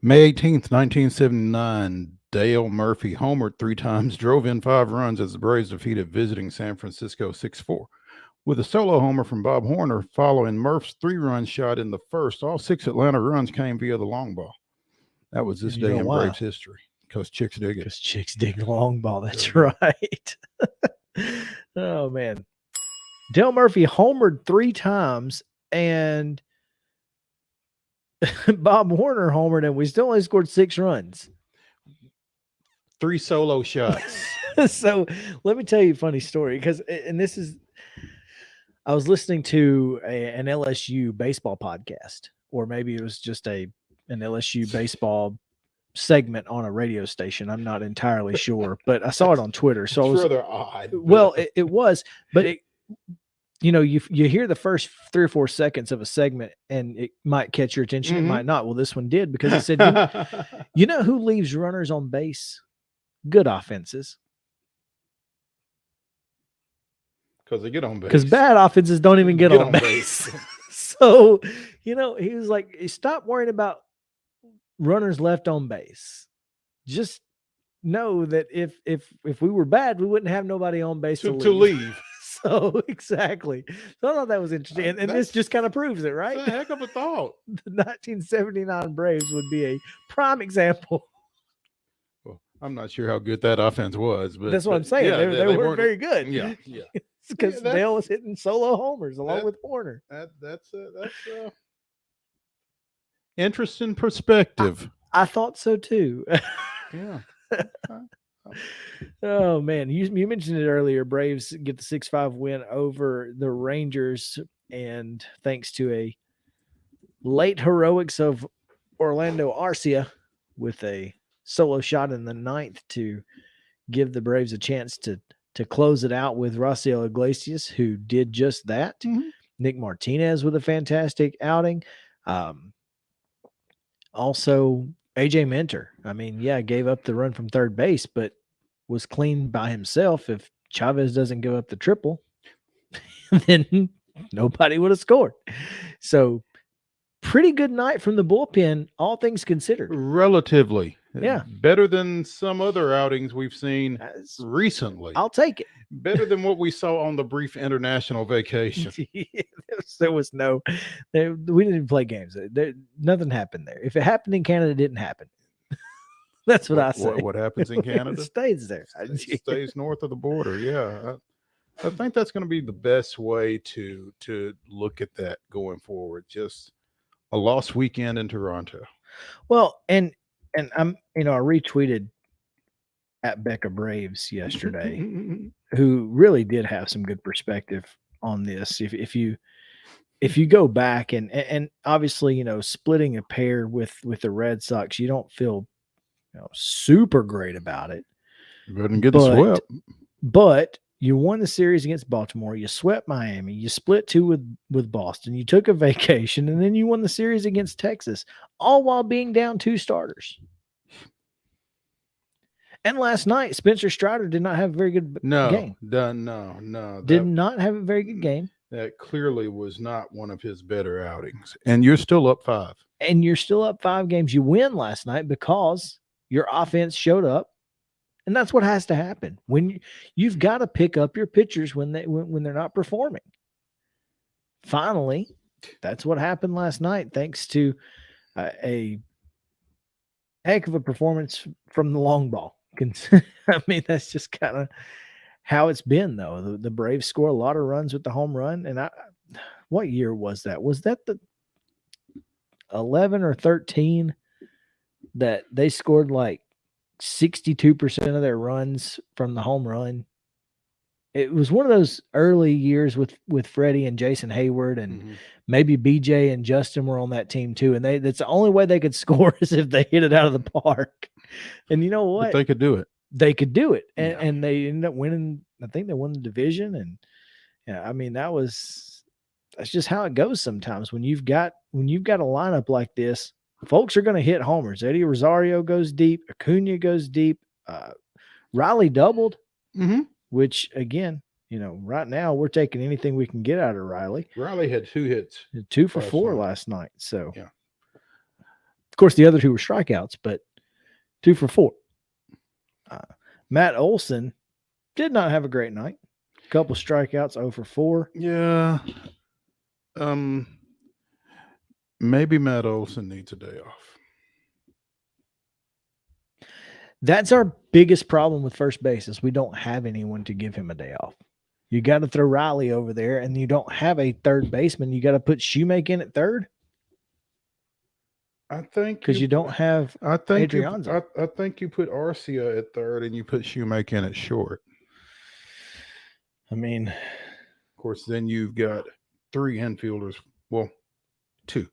May 18th, 1979, Dale Murphy homered 3 times, drove in 5 runs as the Braves defeated visiting San Francisco 6-4. With a solo homer from Bob Horner following Murph's 3-run shot in the first, all 6 Atlanta runs came via the long ball. That was this day in Braves history, because chicks dig it. Because chicks dig the long ball. That's right. Oh, man. Dale Murphy homered 3 times, and Bob Horner homered, and we still only scored 6 runs. 3 solo shots. So let me tell you a funny story, because, and this is, I was listening to an LSU baseball podcast, or maybe it was just an LSU baseball segment on a radio station. I'm not entirely sure, but I saw it on Twitter. So it's rather odd. Well, it was, but you know, you hear the first 3 or 4 seconds of a segment and it might catch your attention. It might not. Well, this one did, because it said, you know who leaves runners on base? Good offenses. Because they get on base. Because bad offenses don't even get on base. So, you know, he was like, stop worrying about runners left on base. Just know that if we were bad, we wouldn't have nobody on base to leave. So exactly. So I thought that was interesting. And this just kind of proves it, right? That's a heck of a thought. The 1979 Braves would be a prime example. Well, I'm not sure how good that offense was, but that's what I'm saying. Yeah, they weren't very good. Yeah. because Dale was hitting solo homers along with Warner. That's interesting perspective. I thought so too. Yeah. Oh man, you mentioned it earlier. Braves get the 6-5 win over the Rangers, and thanks to a late heroics of Orlando Arcia with a solo shot in the ninth to give the Braves a chance to close it out with Raciel Iglesias, who did just that. Mm-hmm. Nick Martinez with a fantastic outing. Also, AJ Minter. I mean, yeah, gave up the run from third base, but was clean by himself. If Chavez doesn't give up the triple, then nobody would have scored. So, pretty good night from the bullpen, all things considered. Relatively. Yeah. Better than some other outings we've seen recently. I'll take it. Better than what we saw on the brief international vacation. There was no, we didn't even play games. Nothing happened there. If it happened in Canada, it didn't happen. That's what I say. What happens in Canada? It stays there. It stays north of the border. Yeah. I think that's going to be the best way to look at that going forward. Just a lost weekend in Toronto. Well, and I'm, I retweeted at Becca Braves yesterday, who really did have some good perspective on this. If you go back and obviously, splitting a pair with the Red Sox, you don't feel super great about it. You couldn't get the swept. But you won the series against Baltimore. You swept Miami. You split 2 with Boston. You took a vacation, and then you won the series against Texas, all while being down 2 starters. And last night, Spencer Strider did not have a very good game. No. Did not have a very good game. That clearly was not one of his better outings. And you're still up 5. And you're still up 5 games. You win last night because your offense showed up. And that's what has to happen. When you've got to pick up your pitchers when they're not performing. Finally, that's what happened last night, thanks to a heck of a performance from the long ball. I mean, that's just kind of how it's been, though. The Braves score a lot of runs with the home run. And what year was that? Was that the 11 or 13 that they scored like 62% of their runs from the home run? It was one of those early years with Freddie and Jason Hayward, and maybe BJ and Justin were on that team too. And that's the only way they could score is if they hit it out of the park. And you know what? But they could do it. They could do it. And they ended up winning. I think they won the division. And I mean, that's just how it goes sometimes. When you've got a lineup like this, folks are going to hit homers. Eddie Rosario goes deep. Acuna goes deep. Riley doubled, which again, right now we're taking anything we can get out of Riley. Riley had 2 hits. 2 for 4 last night. So, yeah. Of course, the other 2 were strikeouts, but 2 for 4. Matt Olson did not have a great night. A couple strikeouts, 0 for 4. Yeah. Maybe Matt Olson needs a day off. That's our biggest problem with first base is we don't have anyone to give him a day off. You got to throw Riley over there, and you don't have a third baseman. You got to put Shoemake in at third. I think because you don't have Adrianza. I think you put Arcia at third and you put Shoemake in at short. I mean, of course, then you've got 3 infielders. Well, 2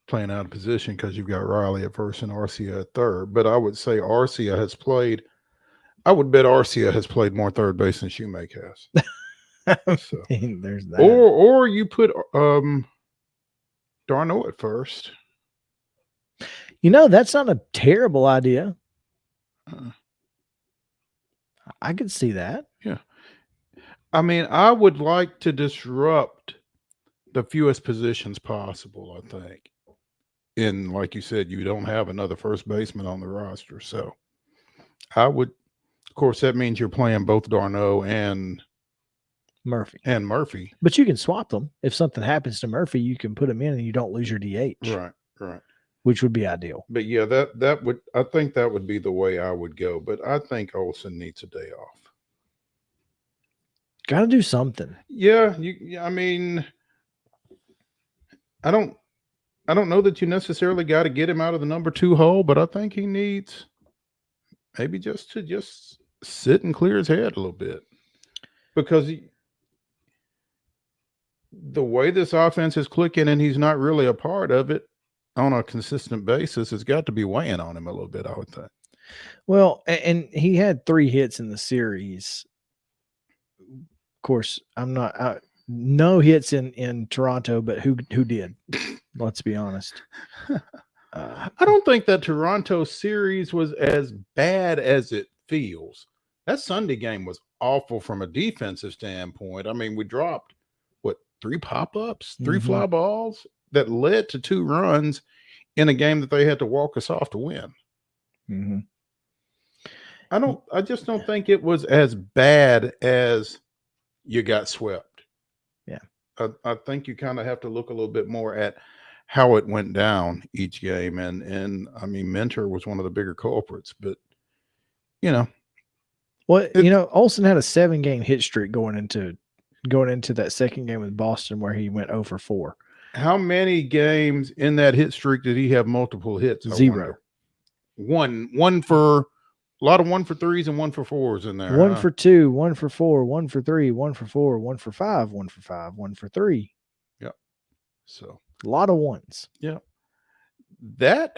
playing out of position because you've got Riley at first and Arcia at third. But I would say Arcia has played. I would bet Arcia has played more third base than Shoemake has. So. There's that. Or you put Darno at first. That's not a terrible idea. I could see that. Yeah. I mean, I would like to disrupt the fewest positions possible, I think. And like you said, you don't have another first baseman on the roster. So I would, of course, that means you're playing both Darno and Murphy. But you can swap them. If something happens to Murphy, you can put him in and you don't lose your DH. Right. Which would be ideal. But yeah, that would, I think that would be the way I would go. But I think Olsen needs a day off. Got to do something. Yeah, I mean, I don't know that you necessarily got to get him out of the number 2 hole, but I think he needs maybe just to sit and clear his head a little bit, because the way this offense is clicking and he's not really a part of it on a consistent basis has got to be weighing on him a little bit, I would think. Well, and he had 3 hits in the series. Of course, I'm not no hits in Toronto, but who did? Let's be honest. I don't think that Toronto series was as bad as it feels. That Sunday game was awful from a defensive standpoint. I mean, we dropped 3 pop-ups, 3 fly balls that led to 2 runs in a game that they had to walk us off to win. Mm-hmm. I just don't think it was as bad as you got swept. Yeah. I think you kind of have to look a little bit more at how it went down each game. And I mean, Mentor was one of the bigger culprits, but well, Olsen had a 7-game hit streak going into that second game with Boston where he went 0-for-4. How many games in that hit streak did he have multiple hits? 0. One for a lot of 1-for-3s and 1-for-4s in there. 1-for-2, 1-for-4, 1-for-3, 1-for-4, 1-for-5, 1-for-5, 1-for-3. Yep. So a lot of ones. Yeah. That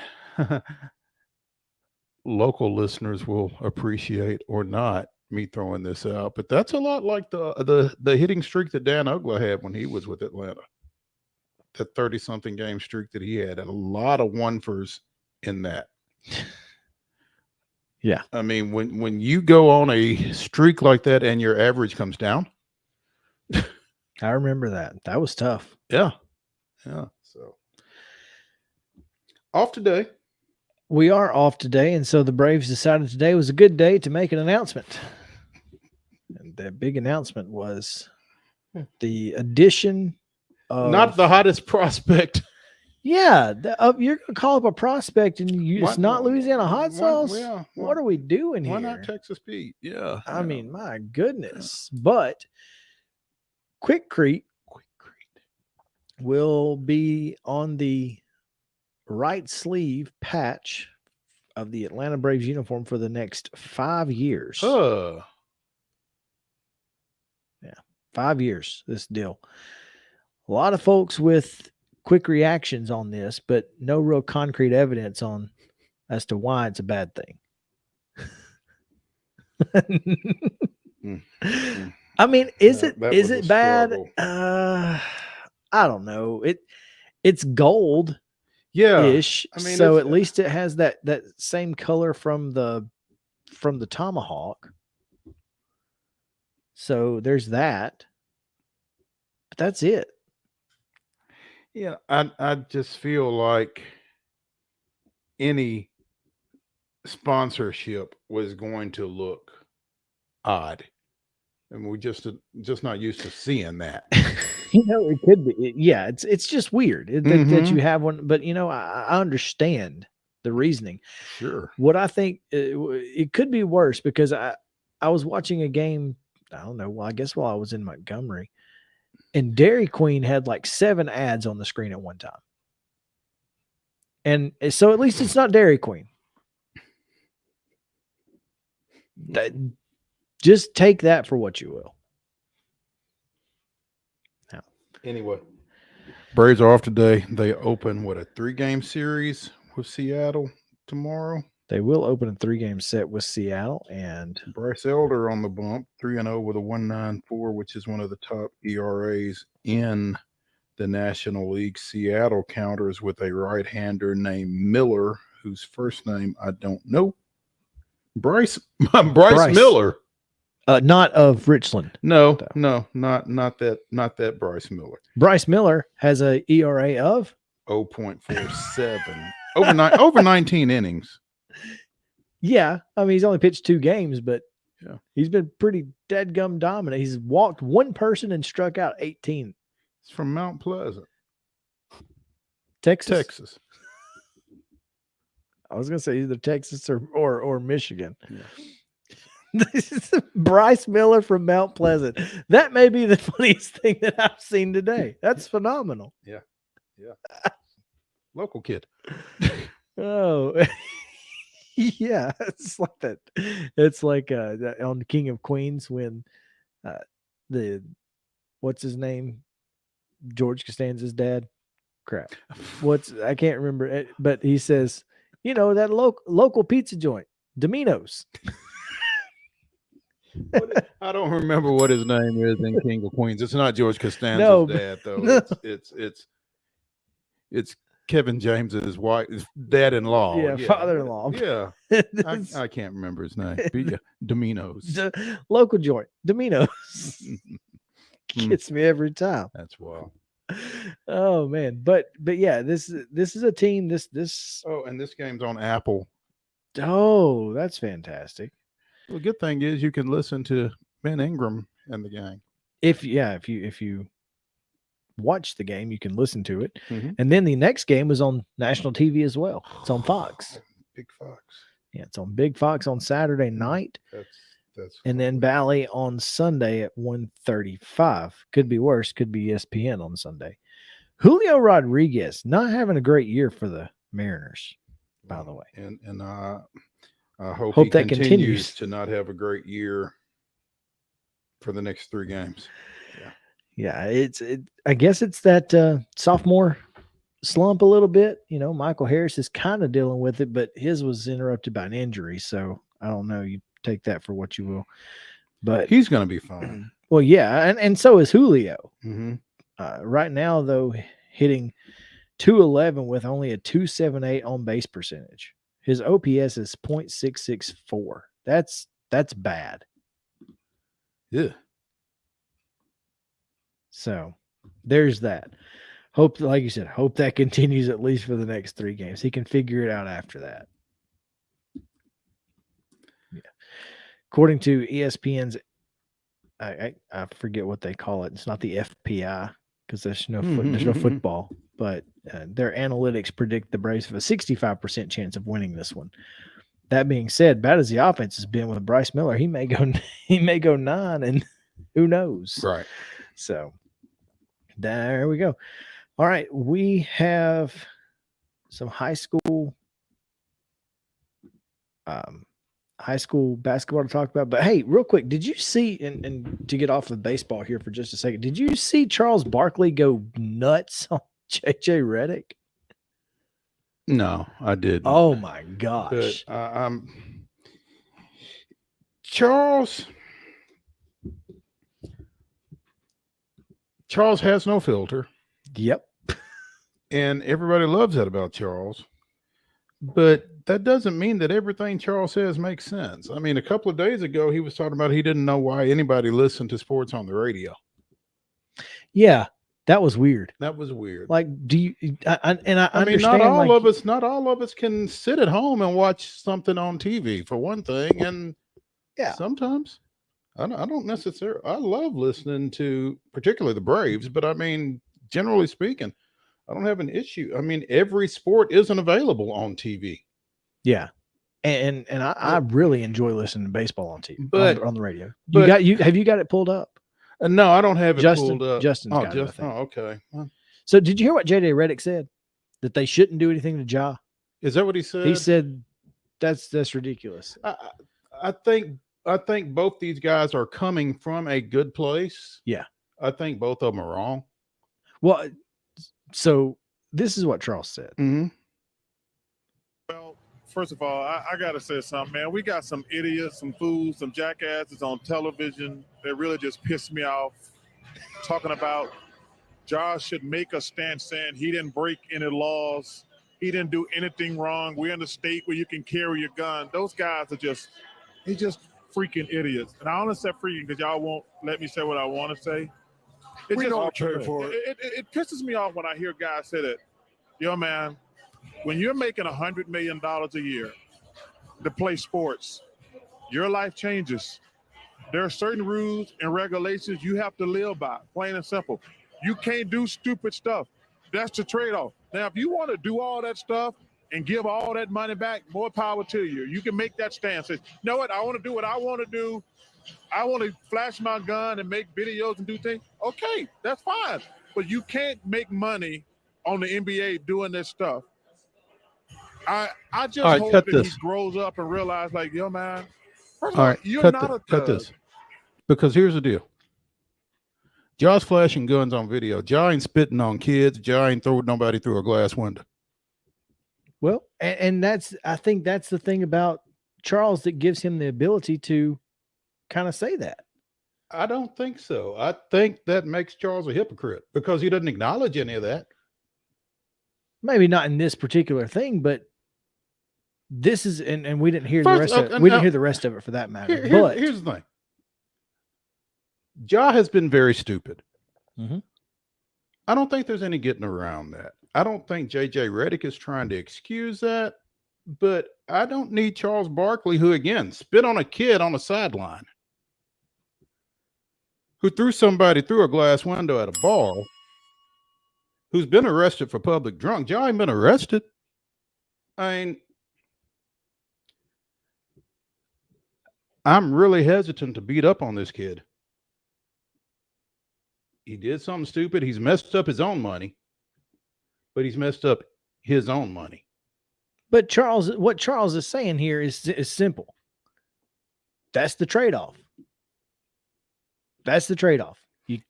local listeners will appreciate or not me throwing this out, but that's a lot like the hitting streak that Dan Ugla had when he was with Atlanta. That 30-something game streak that he had a lot of 1-fers in that. Yeah. I mean, when you go on a streak like that and your average comes down. I remember that. That was tough. Yeah. Yeah. So off today. We are off today, and so the Braves decided today was a good day to make an announcement. And the big announcement was the addition of... Not the hottest prospect. Yeah, you're going to call up a prospect and it's not Louisiana hot sauce? What are we doing here? Why not Texas Pete? Yeah. I mean, my goodness. Yeah. But Quickcrete will be on the right sleeve patch of the Atlanta Braves uniform for the next 5 years. Yeah, 5 years, this deal. A lot of folks with quick reactions on this, but no real concrete evidence as to why it's a bad thing. I mean, is it bad? I don't know. It's gold. Yeah. Ish. I mean, so at least it has that same color from the tomahawk. So there's that. But that's it. Yeah, I just feel like any sponsorship was going to look odd, and we're just not used to seeing that. It could be. Yeah, it's just weird that you have one, but I understand the reasoning. Sure. What I think it could be worse, because I was watching a game. I don't know. Well, I guess while I was in Montgomery. And Dairy Queen had like 7 ads on the screen at one time. And so at least it's not Dairy Queen. Just take that for what you will. Now, anyway, Braves are off today. They open a 3-game series with Seattle tomorrow. They will open a 3-game set with Seattle, and Bryce Elder on the bump, 3-0 with a 1.94, which is one of the top ERAs in the National League. Seattle counters with a right-hander named Miller, whose first name I don't know. Bryce Miller. Not of Richland. No, not that Bryce Miller. Bryce Miller has a ERA of 0.47 over 19 innings. Yeah, I mean, he's only pitched 2 games, but yeah, he's been pretty deadgum dominant. He's walked 1 person and struck out 18. It's from Mount Pleasant, Texas. I was gonna say either Texas or Michigan. Yeah. This is Bryce Miller from Mount Pleasant. That may be the funniest thing that I've seen today. That's phenomenal. Yeah. Local kid. Oh, yeah. It's like that. It's like on the King of Queens when what's his name? George Costanza's dad. Crap. I can't remember it, but he says, that local pizza joint, Domino's. I don't remember what his name is in King of Queens. It's not George Costanza's No, dad, though. no. It's Kevin James's wife, dad-in-law. Yeah, father-in-law. Yeah, I can't remember his name. But yeah, Domino's. Local joint, Domino's. Gets me every time. That's wild. Oh man, but yeah, this is a team. This. Oh, and this game's on Apple. Oh, that's fantastic. Well, the good thing is you can listen to Ben Ingram and the gang. If you watch the game, you can listen to it. Mm-hmm. And then the next game is on national TV as well. It's on Fox. Big Fox. Yeah, it's on Big Fox on Saturday night. That's and then Bally on Sunday at 1:35. Could be worse. Could be ESPN on Sunday. Julio Rodriguez not having a great year for the Mariners, by the way. And I hope he that continues to not have a great year for the next 3 games. Yeah, I guess it's that sophomore slump a little bit. Michael Harris is kind of dealing with it, but his was interrupted by an injury. So I don't know. You take that for what you will. But he's going to be fine. Well, yeah, and so is Julio. Mm-hmm. Right now, though, hitting .211 with only a .278 on base percentage. His OPS is .664. That's bad. Yeah. So there's that. Hope, like you said, hope that continues at least for the next 3 games. He can figure it out after that. Yeah. According to ESPN's, I forget what they call it. It's not the FPI because there's no football, but their analytics predict the Braves have a 65% chance of winning this one. That being said, bad as the offense has been with Bryce Miller, he may go 9, and who knows? Right. So there we go. All right, we have some high school basketball to talk about. But hey, real quick, did you see, and to get off of baseball here for just a second, did you see Charles Barkley go nuts on JJ Redick? No, I didn't. Oh my gosh. But, Charles has no filter. Yep. And everybody loves that about Charles. But that doesn't mean that everything Charles says makes sense. I mean, a couple of days ago, he was talking about he didn't know why anybody listened to sports on the radio. Yeah, that was weird. That was weird. Like, do you? I mean, not all of us can sit at home and watch something on TV for one thing. And yeah, sometimes I don't necessarily. I love listening to particularly the Braves, but I mean, generally speaking, I don't have an issue. I mean, every sport isn't available on TV. Yeah. And I really enjoy listening to baseball on TV, but on the radio. Have you got it pulled up? No, I don't have it pulled up. Justin's got it, I think. Okay. So did you hear what JJ Redick said? That they shouldn't do anything to Ja? Is that what he said? He said that's ridiculous. I think both these guys are coming from a good place. Yeah. I think both of them are wrong. Well, so this is what Charles said. Mm-hmm. Well, first of all, I got to say something, man. We got some idiots, some fools, some jackasses on television that really just piss me off. Talking about Josh should make a stand saying he didn't break any laws. He didn't do anything wrong. We're in a state where you can carry your gun. Those guys are just freaking idiots. And I only say freaking because y'all won't let me say what I want to say. It pisses me off when I hear guys say that, yo, man, when you're making $100 million a year to play sports, your life changes. There are certain rules and regulations you have to live by, plain and simple. You can't do stupid stuff. That's the trade-off. Now, if you want to do all that stuff and give all that money back, more power to you. You can make that stance. Say, you know what? I want to do what I want to do. I want to flash my gun and make videos and do things. Okay, that's fine. But you can't make money on the NBA doing this stuff. I just hope that he grows up and realize, like, yo, man, first of all, you're not a thug. Cut this. Because here's the deal. Jaw's flashing guns on video. Jaw ain't spitting on kids. Jaw ain't throwing nobody through a glass window. Well, and I think that's the thing about Charles that gives him the ability to kind of say that. I don't think so. I think that makes Charles a hypocrite because he doesn't acknowledge any of that. Maybe not in this particular thing, but this is, and we didn't hear the rest of it. We didn't hear the rest of it for that matter. But here's the thing. Ja has been very stupid. Mm-hmm. I don't think there's any getting around that. I don't think J.J. Redick is trying to excuse that, but I don't need Charles Barkley, who, again, spit on a kid on the sideline, who threw somebody through a glass window at a bar, who's been arrested for public drunk. Ja ain't been arrested. I mean, I'm really hesitant to beat up on this kid. He did something stupid. He's messed up his own money, but he's messed up his own money. But Charles, what Charles is saying here is simple. That's the trade-off. That's the trade-off.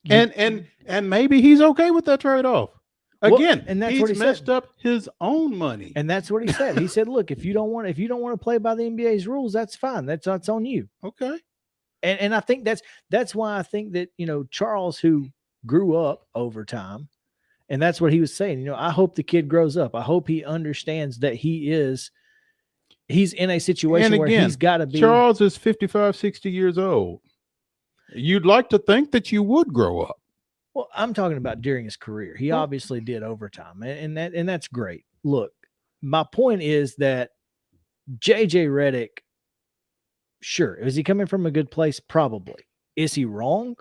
And maybe he's okay with that trade-off. Again, well, and that's he's what he messed said. up his own money. And that's what he said. He said, look, if you don't want to play by the NBA's rules, that's fine. That's on you. Okay. And I think that's why I think that, Charles, who grew up over time, and that's what he was saying, I hope the kid grows up. I hope he understands that he's in a situation where he's got to be. Charles is 55, 60 years old. You'd like to think that you would grow up. Well, I'm talking about during his career. He obviously did overtime, and that's great. Look, my point is that J.J. Redick, sure, is he coming from a good place? Probably. Is he wrong?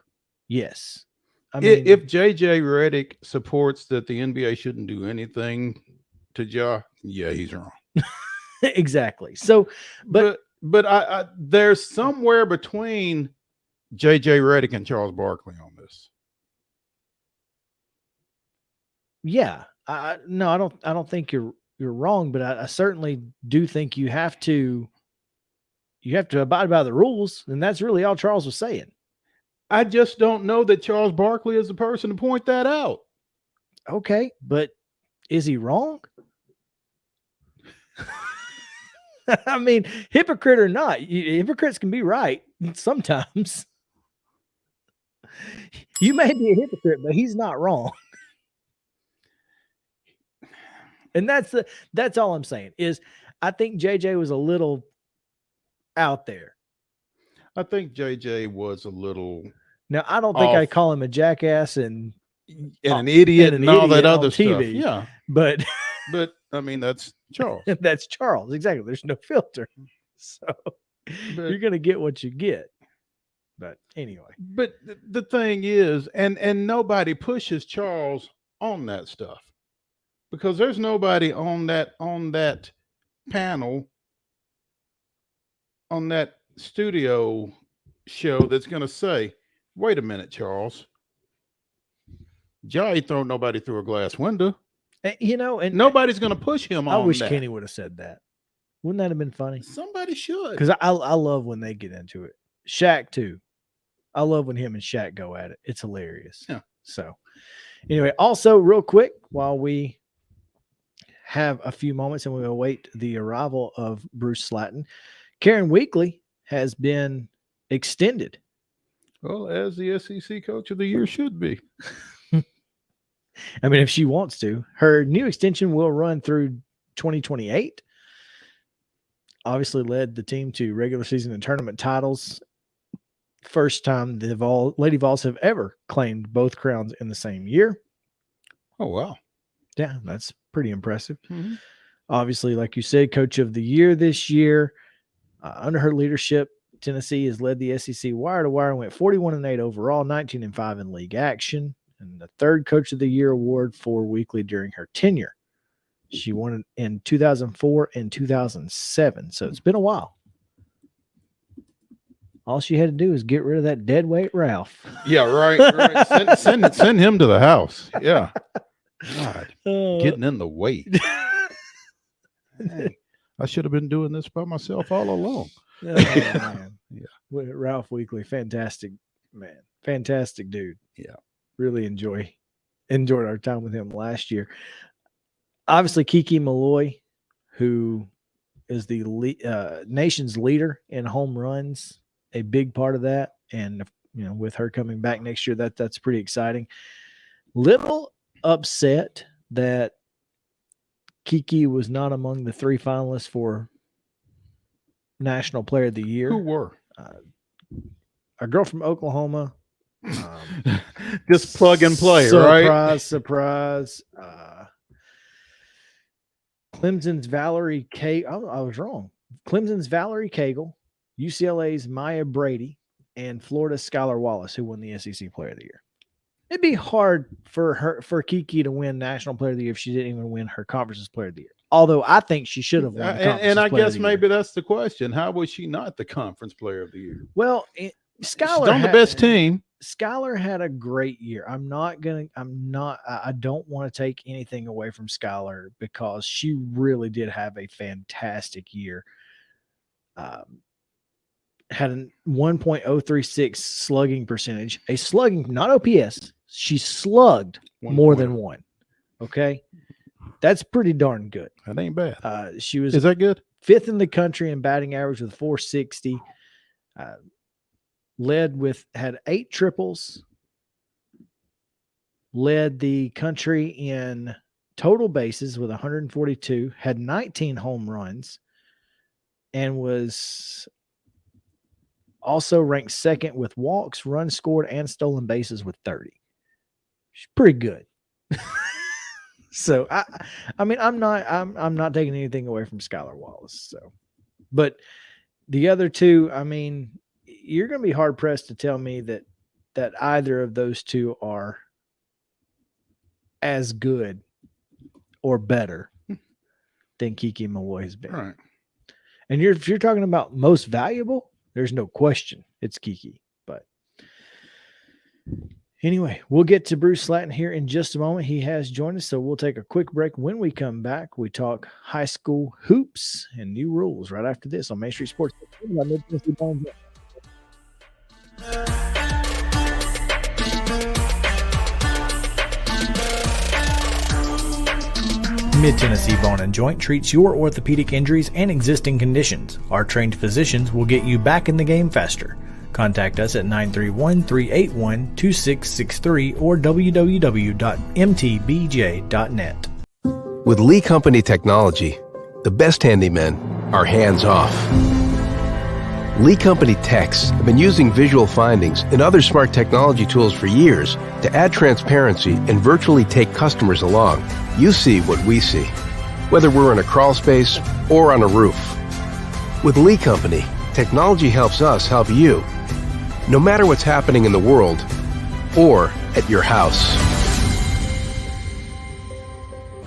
Yes. I mean, if J.J. Redick supports that the NBA shouldn't do anything to Ja, yeah, he's wrong. Exactly. So, but I there's somewhere between J.J. Redick and Charles Barkley on this. Yeah, no, I don't think you're wrong, but I certainly do think you have to abide by the rules, and that's really all Charles was saying. I just don't know that Charles Barkley is the person to point that out. Okay, but is he wrong? I mean, hypocrite or not, hypocrites can be right sometimes. You may be a hypocrite, but he's not wrong. And that's all I'm saying is I think JJ was a little out there. I think JJ was a little. Now, I don't think I call him a jackass and an idiot and all that other stuff. Yeah. But I mean, that's Charles. That's Charles. Exactly. There's no filter. So you're going to get what you get. But anyway. But the thing is, and nobody pushes Charles on that stuff. Because there's nobody on that panel, on that studio show that's going to say, wait a minute, Charles. Ja ain't thrown nobody through a glass window. And nobody's going to push him on I wish that. Kenny would have said that. Wouldn't that have been funny? Somebody should. Because I love when they get into it. Shaq, too. I love when him and Shaq go at it. It's hilarious. Yeah. So, anyway, also, real quick, while we have a few moments and we await the arrival of Bruce Slatton, Karen Weekly has been extended. Well, as the SEC Coach of the Year should be. I mean, if she wants to. Her new extension will run through 2028. Obviously led the team to regular season and tournament titles. First time the Lady Vols have ever claimed both crowns in the same year. Oh, wow. Yeah, that's pretty impressive. Mm-hmm. Obviously, like you said, Coach of the Year this year. Under her leadership, Tennessee has led the SEC wire to wire and went 41-8 overall, 19-5 in league action, and the third Coach of the Year award for Weekly during her tenure. She won it in 2004 and 2007. So it's been a while. All she had to do is get rid of that dead weight Ralph. Yeah, right. Send him to the house. Yeah. God, getting in the weight. Hey, I should have been doing this by myself all along. Oh, man. Yeah. Ralph Weekly, fantastic man. Fantastic dude. Yeah. Really enjoyed our time with him last year. Obviously, Kiki Malloy, who is the nation's leader in home runs, a big part of that. And, with her coming back next year, that's pretty exciting. Little upset that Kiki was not among the 3 finalists for National Player of the Year. Who were? A girl from Oklahoma. Just plug and play, right? Surprise. Clemson's Valerie I was wrong. Clemson's Valerie Cagle, UCLA's Maya Brady, and Florida's Skylar Wallace, who won the SEC Player of the Year. It'd be hard for Kiki to win National Player of the Year if she didn't even win her conference's Player of the Year. Although I think she should have won. And I guess maybe that's the question. How was she not the conference Player of the Year? Well, Skylar She's on the best team. Skylar had a great year. I don't want to take anything away from Skylar because she really did have a fantastic year. Had a 1.036 slugging percentage, a slugging, not OPS. She slugged more than one. Okay. That's pretty darn good. That ain't bad. Is that good? 5th in the country in batting average with 460. Had 8 triples, led the country in total bases with 142, had 19 home runs, and was also ranked 2nd with walks, runs scored, and stolen bases with 30. She's pretty good. So I'm not taking anything away from Skylar Wallace. So, but the other two, you're going to be hard pressed to tell me that either of those two are as good or better than Kiki Malloy has been. Right. And if you're talking about most valuable, there's no question it's Kiki. But anyway, we'll get to Bruce Slatton here in just a moment. He has joined us, so we'll take a quick break. When we come back, we talk high school hoops and new rules right after this on Main Street Sports. Mid-Tennessee Bone and Joint treats your orthopedic injuries and existing conditions. Our trained physicians will get you back in the game faster. Contact us at 931-381-2663 or www.mtbj.net. With Lee Company technology, the best handymen are hands-off. Lee Company techs have been using visual findings and other smart technology tools for years to add transparency and virtually take customers along. You see what we see, whether we're in a crawl space or on a roof. With Lee Company, technology helps us help you, no matter what's happening in the world or at your house.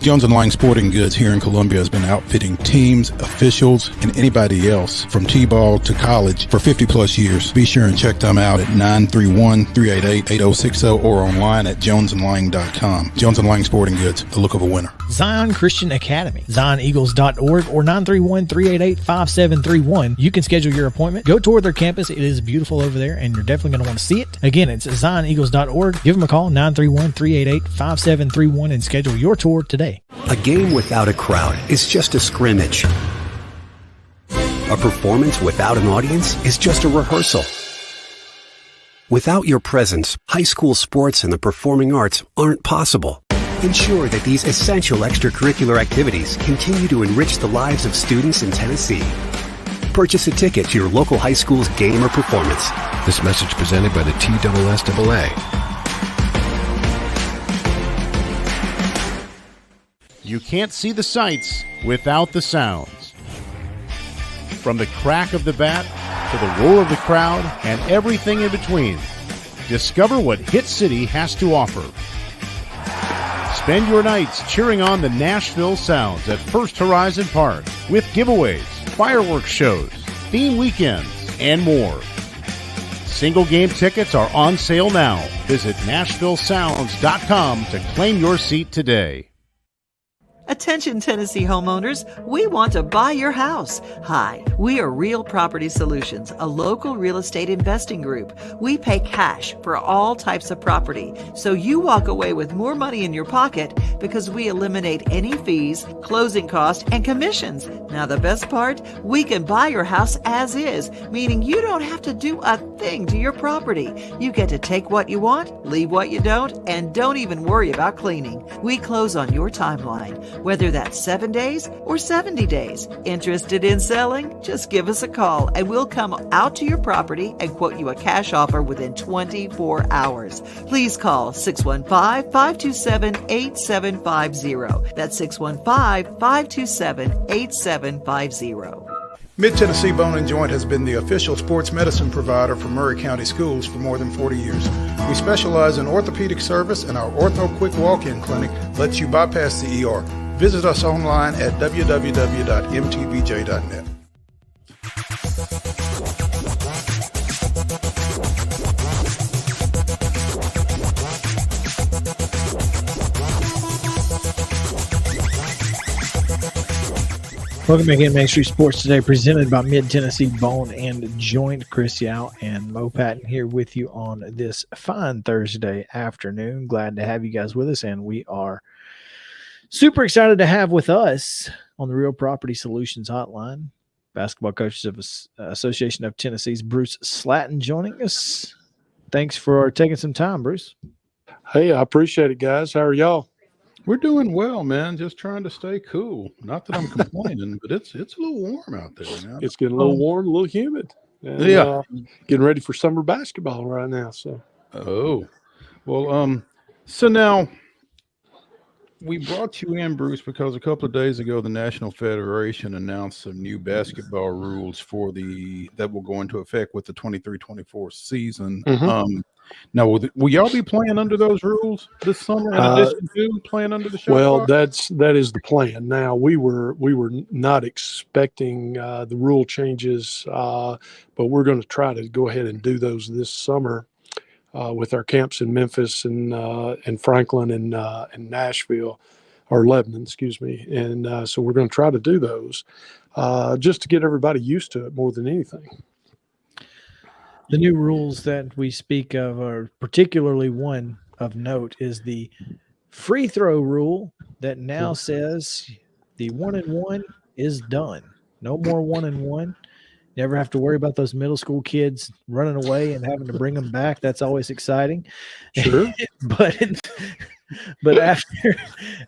Jones & Lang Sporting Goods here in Columbia has been outfitting teams, officials, and anybody else from T-ball to college for 50-plus years. Be sure and check them out at 931-388-8060 or online at jonesandlang.com. Jones & Lang Sporting Goods, the look of a winner. Zion Christian Academy, zioneagles.org or 931-388-5731. You can schedule your appointment. Go tour their campus. It is beautiful over there, and you're definitely going to want to see it. Again, it's zioneagles.org. Give them a call, 931-388-5731, and schedule your tour today. A game without a crowd is just a scrimmage. A performance without an audience is just a rehearsal. Without your presence, high school sports and the performing arts aren't possible. Ensure that these essential extracurricular activities continue to enrich the lives of students in Tennessee. Purchase a ticket to your local high school's game or performance. This message presented by the TSSAA. You can't see the sights without the sounds. From the crack of the bat to the roar of the crowd and everything in between, discover what Hit City has to offer. Spend your nights cheering on the Nashville Sounds at First Horizon Park with giveaways, fireworks shows, theme weekends, and more. Single game tickets are on sale now. Visit NashvilleSounds.com to claim your seat today. Attention Tennessee homeowners, we want to buy your house. Hi, we are Real Property Solutions, a local real estate investing group. We pay cash for all types of property, so you walk away with more money in your pocket because we eliminate any fees, closing costs, and commissions. Now the best part, we can buy your house as is, meaning you don't have to do a thing to your property. You get to take what you want, leave what you don't, and don't even worry about cleaning. We close on your timeline, whether that's 7 days or 70 days. Interested in selling? Just give us a call and we'll come out to your property and quote you a cash offer within 24 hours. Please call 615-527-8750. That's 615-527-8750. Mid-Tennessee Bone and Joint has been the official sports medicine provider for Murray County Schools for more than 40 years. We specialize in orthopedic service, and our Ortho Quick Walk-In Clinic lets you bypass the ER. Visit us online at www.mtbj.net. Welcome back in Main Street Sports Today, presented by Mid-Tennessee Bone and Joint. Chris Yow and Mo Patton here with you on this fine Thursday afternoon. Glad to have you guys with us, and we are super excited to have with us on the Real Property Solutions Hotline basketball coaches of Association of Tennessee's Bruce SLATTEN joining us. Thanks for taking some time, Bruce. Hey, I appreciate it, guys. How are y'all? We're doing well, man. Just trying to stay cool. Not that I'm complaining, but it's a little warm out there, man. It's getting a little warm, a little humid. And, getting ready for summer basketball right now. So. Oh, well, so now we brought you in, Bruce, because a couple of days ago, the National Federation announced some new basketball rules that will go into effect with the 23-24 season. Mm-hmm. Now, will y'all be playing under those rules this summer in addition to playing under the shot clock? That is the plan. Now, we were not expecting the rule changes, but we're going to try to go ahead and do those this summer with our camps in Memphis and Franklin and Nashville, or Lebanon, excuse me. And so we're going to try to do those just to get everybody used to it more than anything. The new rules that we speak of, are particularly one of note, is the free throw rule that now says the 1-and-1 is done. No more 1-and-1. Never have to worry about those middle school kids running away and having to bring them back. That's always exciting. Sure. but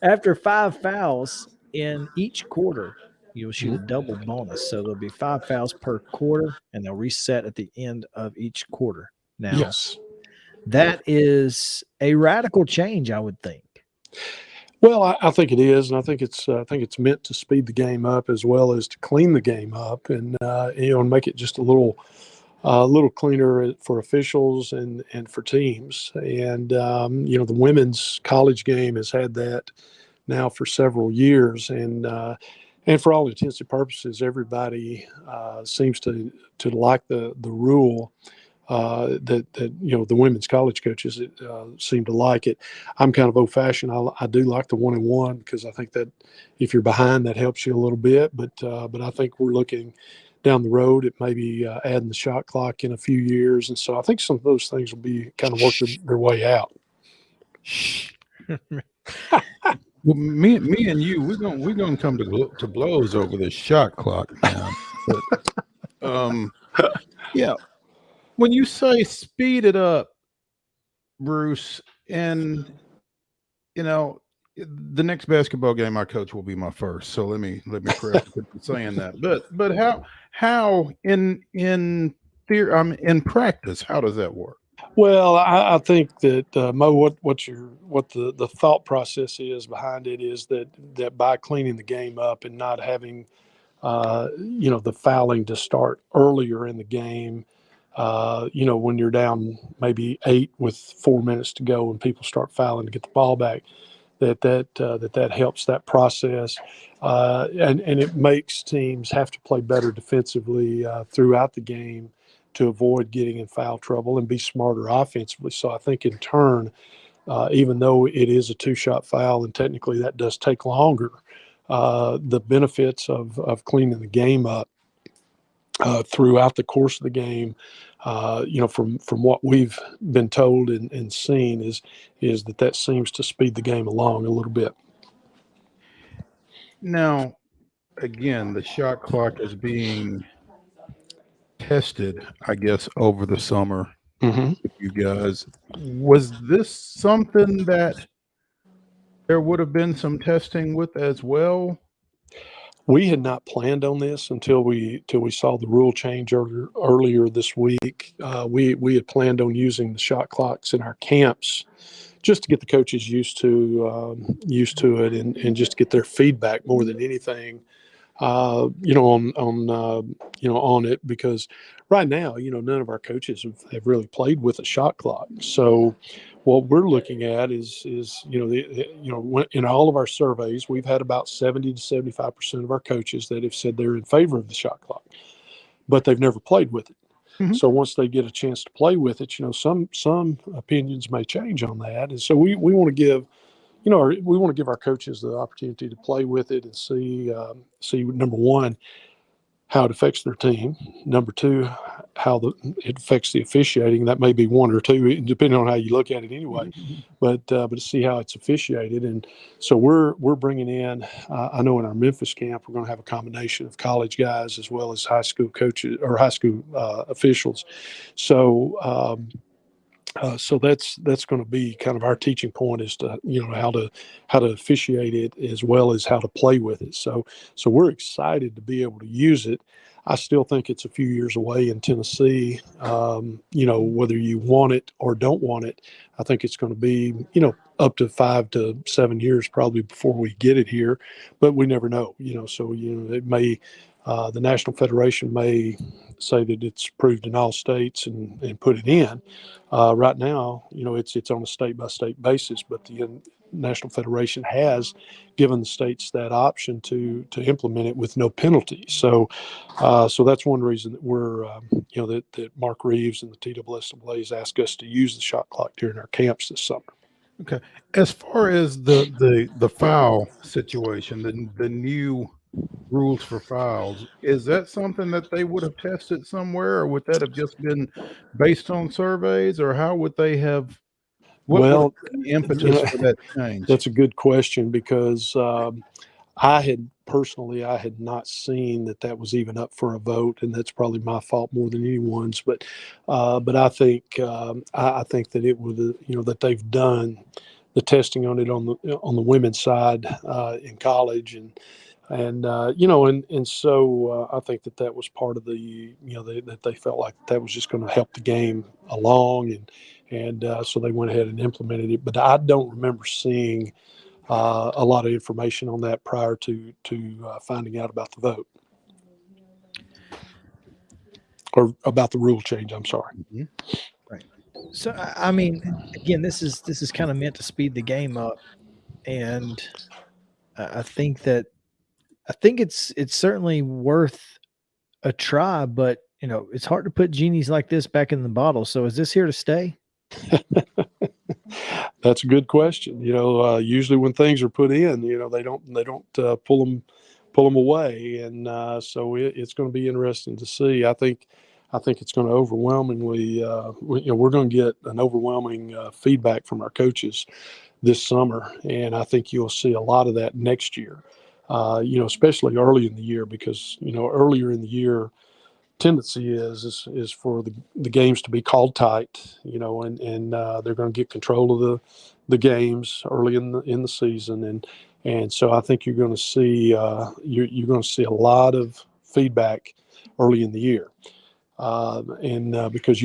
after 5 fouls in each quarter, you'll shoot a double bonus. So there'll be 5 fouls per quarter, and they'll reset at the end of each quarter. Now, yes, that is a radical change, I would think. Well, I think it is, and I think it's meant to speed the game up as well as to clean the game up, and and make it just a little cleaner for officials and for teams. And the women's college game has had that now for several years, and for all intents and purposes, everybody seems to like the rule. That the women's college coaches seem to like it. I'm kind of old-fashioned. I do like the 1-and-1 because I think that if you're behind, that helps you a little bit. But I think we're looking down the road at maybe adding the shot clock in a few years, and so I think some of those things will be kind of working their way out. Well, me and you, we're gonna come to blows over this shot clock now. But, yeah. When you say speed it up, Bruce, and the next basketball game I coach will be my first. So let me correct you for saying that. But how in theory, in practice, how does that work? Well, I think that Mo, what the thought process is behind it is that by cleaning the game up and not having the fouling to start earlier in the game. When you're down maybe 8 with 4 minutes to go and people start fouling to get the ball back, that helps that process, and it makes teams have to play better defensively throughout the game to avoid getting in foul trouble and be smarter offensively. So I think in turn, even though it is a two-shot foul and technically that does take longer, the benefits of cleaning the game up throughout the course of the game, from what we've been told and seen, is that seems to speed the game along a little bit. Now, again, the shot clock is being tested, I guess, over the summer with you guys. Was this something that there would have been some testing with as well? We had not planned on this until we saw the rule change earlier this week. We had planned on using the shot clocks in our camps just to get the coaches used to it and just to get their feedback more than anything. On it, because right now, none of our coaches have really played with a shot clock. So what we're looking at is in all of our surveys, we've had about 70 to 75% of our coaches that have said they're in favor of the shot clock, but they've never played with it. Mm-hmm. So once they get a chance to play with it, some opinions may change on that. And so we want to give we want to give our coaches the opportunity to play with it and see number one, how it affects their team. Number two, how it affects the officiating. That may be one or two, depending on how you look at it anyway. But to see how it's officiated, and so we're bringing in. I know in our Memphis camp we're going to have a combination of college guys as well as high school coaches or high school officials. So. So that's going to be kind of our teaching point, is to how to officiate it as well as how to play with it. So we're excited to be able to use it. I still think it's a few years away in Tennessee. Whether you want it or don't want it, I think it's going to be up to 5 to 7 years probably before we get it here. But we never know. So it may. The National Federation may say that it's approved in all states and put it in. Right now, it's on a state-by-state basis, but the National Federation has given the states that option to implement it with no penalty. So that's one reason that we're, that Mark Reeves and the TSSAA has asked us to use the shot clock during our camps this summer. Okay. As far as the foul situation, the new rules for fouls, is that something that they would have tested somewhere, or would that have just been based on surveys, or how would they have the impetus for that change? That's a good question, because I had not seen that was even up for a vote, and that's probably my fault more than anyone's. But I think that it would, that they've done the testing on it on the women's side in college, and so I think that was part of the that they felt like that was just going to help the game along, and so they went ahead and implemented it. But I don't remember seeing a lot of information on that prior to finding out about the vote, or about the rule change. I'm sorry. Mm-hmm. Right. So I mean, again, this is kind of meant to speed the game up, and I think it's certainly worth a try, but it's hard to put genies like this back in the bottle. So is this here to stay? That's a good question. Usually when things are put in, they don't pull them away, and so it's going to be interesting to see. I think it's going to overwhelmingly, we're going to get an overwhelming feedback from our coaches this summer, and I think you'll see a lot of that next year. Especially early in the year, because earlier in the year, tendency is for the games to be called tight, and they're going to get control of the games early in the season, and so I think you're going to see you're going to see a lot of feedback early in the year, because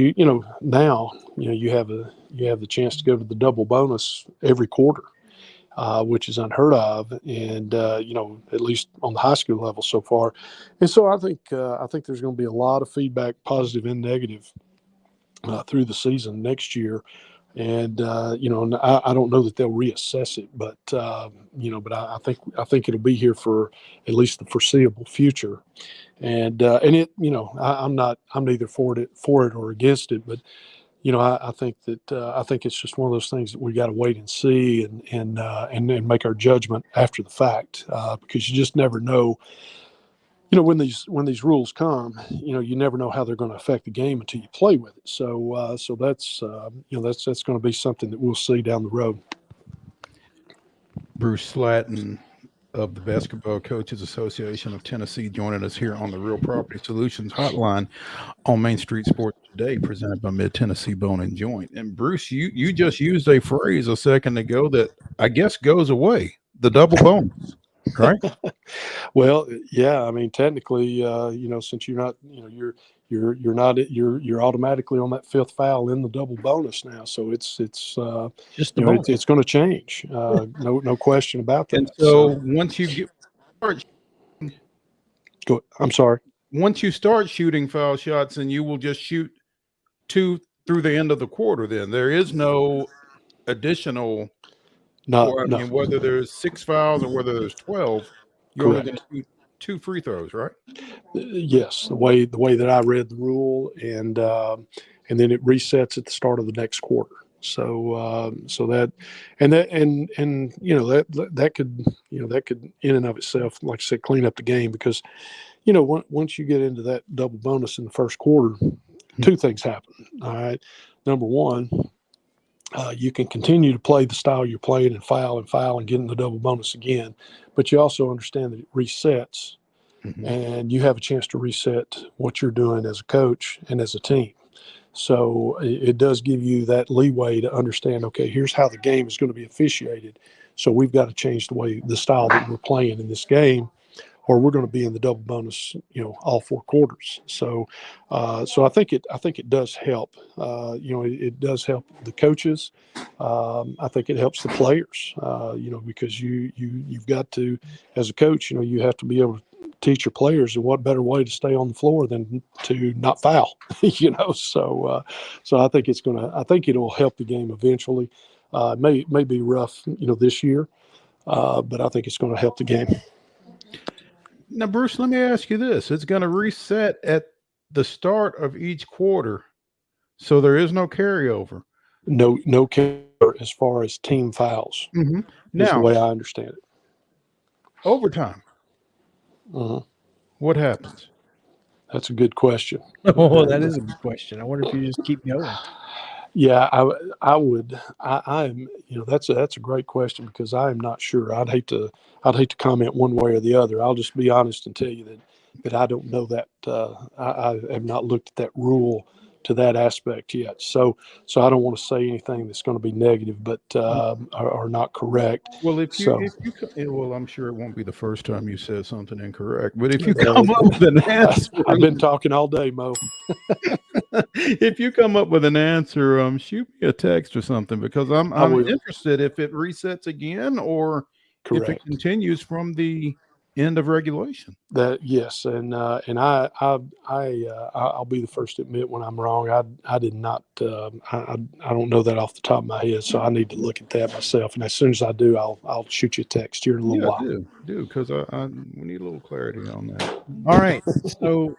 now you have the chance to go to the double bonus every quarter. Which is unheard of, and at least on the high school level so far. And so I think there's going to be a lot of feedback, positive and negative, through the season next year And and I don't know that they'll reassess it, but but I think it'll be here for at least the foreseeable future. And it, I'm neither for it or against it, but I think that I think it's just one of those things that we got to wait and see and make our judgment after the fact, because you just never know. When these rules come, you never know how they're going to affect the game until you play with it. So that's that's going to be something that we'll see down the road. Bruce Slatton of the Basketball Coaches Association of Tennessee joining us here on the Real Property Solutions Hotline on Main Street Sports Today, presented by Mid Tennessee Bone and Joint. And Bruce, you just used a phrase a second ago that I guess goes away: the double bonus. Right. Well, yeah. I mean, technically, since you're not, you're automatically on that fifth foul in the double bonus now. So it's just it's going to change. No question about that. And so once you I'm sorry. Once you start shooting foul shots, and you will just shoot 2 through the end of the quarter. Then there is no additional. Whether there's 6 fouls or whether there's 12, you're only going to shoot 2 free throws, right? Yes, the way that I read the rule, and then it resets at the start of the next quarter. So that could in and of itself, like I said, clean up the game, because once you get into that double bonus in the first quarter, 2 things happen. All right, number one. You can continue to play the style you're playing and foul and get in the double bonus again, but you also understand that it resets, and you have a chance to reset what you're doing as a coach and as a team. So it does give you that leeway to understand, okay, here's how the game is going to be officiated. So we've got to change the style that we're playing in this game, or we're going to be in the double bonus, all 4 quarters. So I think it does help. It does help the coaches. I think it helps the players. Because you've got to, as a coach, you have to be able to teach your players, and what better way to stay on the floor than to not foul. So I think it'll help the game eventually. May be rough, this year, but I think it's going to help the game. Now, Bruce, let me ask you this. It's going to reset at the start of each quarter, so there is no carryover. No carryover as far as team fouls. Mm-hmm. Now, is the way I understand it. Overtime. What happens? That's a good question. Oh, that is a good question. I wonder if you just keep going. Yeah, I would. I'm. That's a great question, because I am not sure. I'd hate to comment one way or the other. I'll just be honest and tell you that I don't know that. I have not looked at that rule to that aspect yet. So I don't want to say anything that's going to be negative, but are not correct. Well, well, I'm sure it won't be the first time you said something incorrect. But if you come up with an answer, I've been talking all day, Mo. If you come up with an answer, shoot me a text or something, because I'm interested if it resets again, or if it continues from the end of regulation. Yes, and I'll be the first to admit when I'm wrong. I did not. I don't know that off the top of my head, so I need to look at that myself. And as soon as I do, I'll shoot you a text here in a little while. Do because we need a little clarity on that. All right, so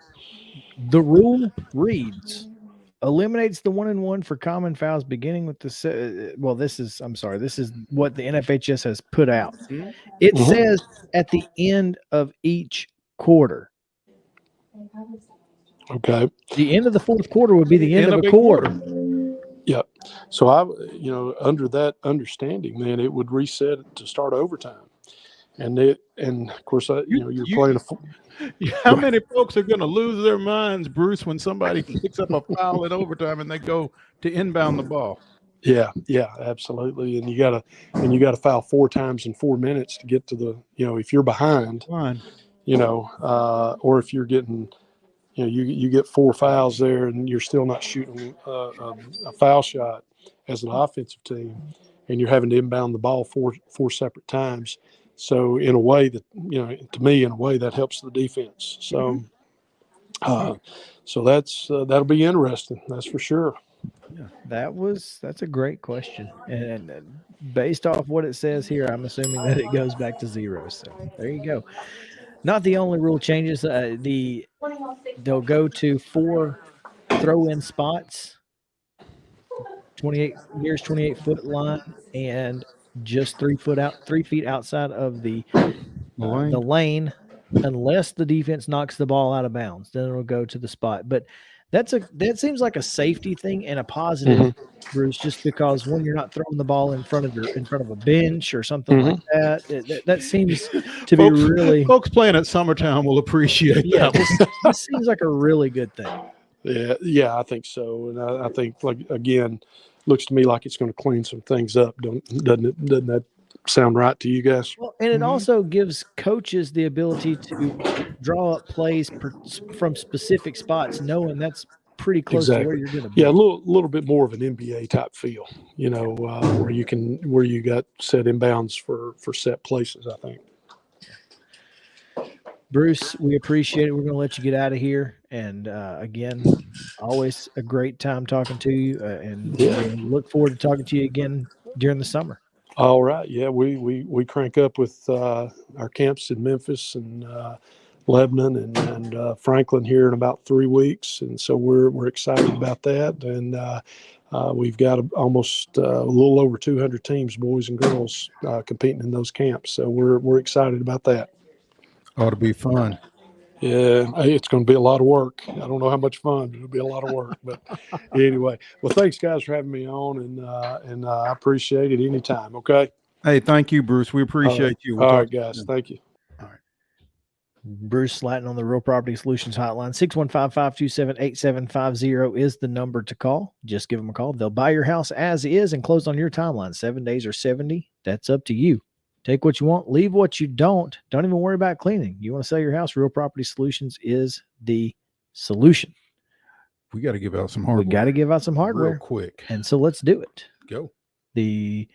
the rule reads: eliminates the 1-and-1 for common fouls beginning with this is what the NFHS has put out. It says at the end of each quarter. Okay. The end of the fourth quarter would be the end of a quarter. Yep. So under that understanding, then it would reset to start overtime. And of course, you're playing How many folks are going to lose their minds, Bruce, when somebody picks up a foul in overtime and they go to inbound the ball? Yeah, absolutely. And you gotta foul 4 times in 4 minutes to get to the, if you're behind, or if you're getting, you get 4 fouls there and you're still not shooting a foul shot as an offensive team, and you're having to inbound the ball four separate times. So in a way that, to me, in a way that helps the defense. So, so that'll be interesting. That's for sure. That's a great question, and based off what it says here, I'm assuming that it goes back to 0. So there you go. Not the only rule changes. They'll go to 4 throw-in spots, 28-foot line, and just 3 feet outside of the lane, unless the defense knocks the ball out of bounds. Then it'll go to the spot. But that seems like a safety thing and a positive, Bruce, just because when you're not throwing the ball in front of a bench or something like that seems to be really folks playing at Summertown will appreciate that. This seems like a really good thing. Yeah, I think so, and I think, like, again, looks to me like it's going to clean some things up. Doesn't that sound right to you guys? Well, and it also gives coaches the ability to draw up plays from specific spots, knowing that's pretty close to where you're going to be. Yeah, a little bit more of an NBA type feel, where you got set inbounds for set places, I think. Bruce, we appreciate it. We're going to let you get out of here. And again, always a great time talking to you. And we look forward to talking to you again during the summer. All right. Yeah, we crank up with our camps in Memphis and Lebanon and Franklin here in about 3 weeks. And so we're excited about that. And we've got almost a little over 200 teams, boys and girls, competing in those camps. So we're excited about that. Ought to be fun. Yeah, it's going to be a lot of work. I don't know how much fun, but it'll be a lot of work. But anyway, well, thanks, guys, for having me on, and I appreciate it anytime, okay? Hey, thank you, Bruce. We appreciate you. All right, guys. Thank you. All right. Bruce Slatton on the Real Property Solutions Hotline. 615-527-8750 is the number to call. Just give them a call. They'll buy your house as is and close on your timeline. 7 days or 70. That's up to you. Take what you want, leave what you don't. Don't even worry about cleaning. You want to sell your house, Real Property Solutions is the solution. We got to give out some hardware. We got to give out some hardware real quick. And so let's do it. Go. The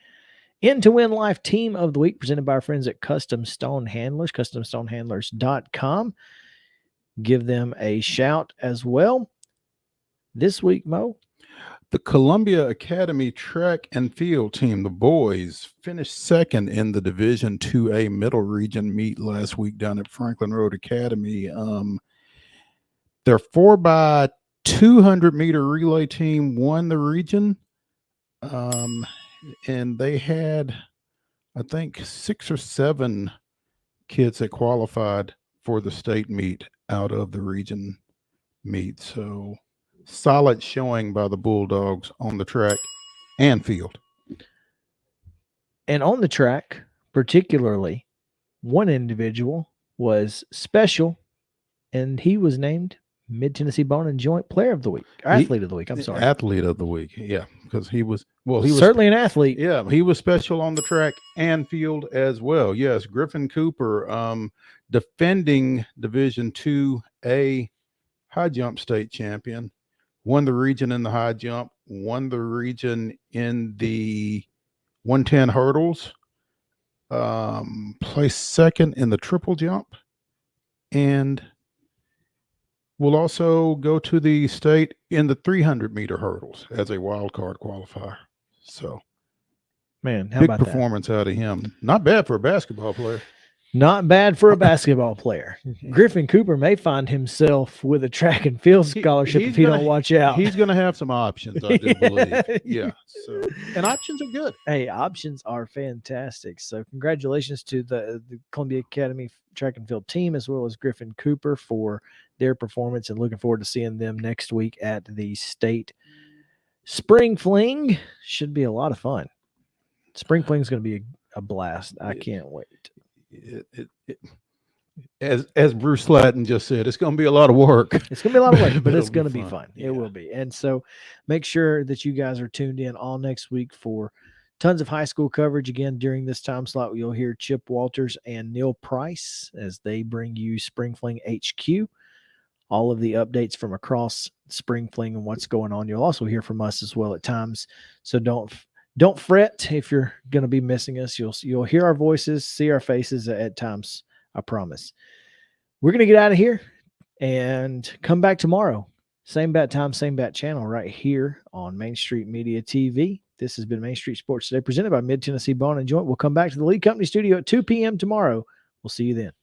End-to-Win Life Team of the Week presented by our friends at Custom Stone Handlers, customstonehandlers.com. Give them a shout as well. This week, Mo, the Columbia Academy track and field team, the boys, finished second in the Division 2A Middle Region meet last week down at Franklin Road Academy. Their 4x200 meter relay team won the region. And they had, I think, 6 or 7 kids that qualified for the state meet out of the region meet. So solid showing by the Bulldogs on the track and field. And on the track, particularly, one individual was special, and he was named Mid-Tennessee Bone and Joint Player of the Week. Athlete of the Week, I'm sorry. Athlete of the Week, yeah, because he was certainly an athlete. Yeah, he was special on the track and field as well. Yes, Griffin Cooper, defending Division 2A high jump state champion, won the region in the high jump, won the region in the 110 hurdles, placed second in the triple jump, and will also go to the state in the 300 meter hurdles as a wild card qualifier. So, man, how big about performance out of him. Not bad for a basketball player. Not bad for a basketball player. Griffin Cooper may find himself with a track and field scholarship if he don't watch out. He's going to have some options, I do believe. Yeah. So, and options are good. Hey, options are fantastic. So congratulations to the Columbia Academy track and field team, as well as Griffin Cooper, for their performance, and looking forward to seeing them next week at the state Spring Fling. Should be a lot of fun. Spring Fling is going to be a blast. I can't wait. As Bruce Slatton just said, it's going to be a lot of work. It's going to be a lot of work, but it's going to be fun. It will be. And so make sure that you guys are tuned in all next week for tons of high school coverage. Again, during this time slot, you'll hear Chip Walters and Neil Price as they bring you Spring Fling HQ, all of the updates from across Spring Fling and what's going on. You'll also hear from us as well at times. So don't fret if you're going to be missing us. You'll hear our voices, see our faces at times, I promise. We're going to get out of here and come back tomorrow, Same bat time, same bat channel right here on Main Street Media TV. This has been Main Street Sports Today, presented by Mid-Tennessee Bone and Joint. We'll come back to the Lee Company studio at 2 p.m. tomorrow. We'll see you then.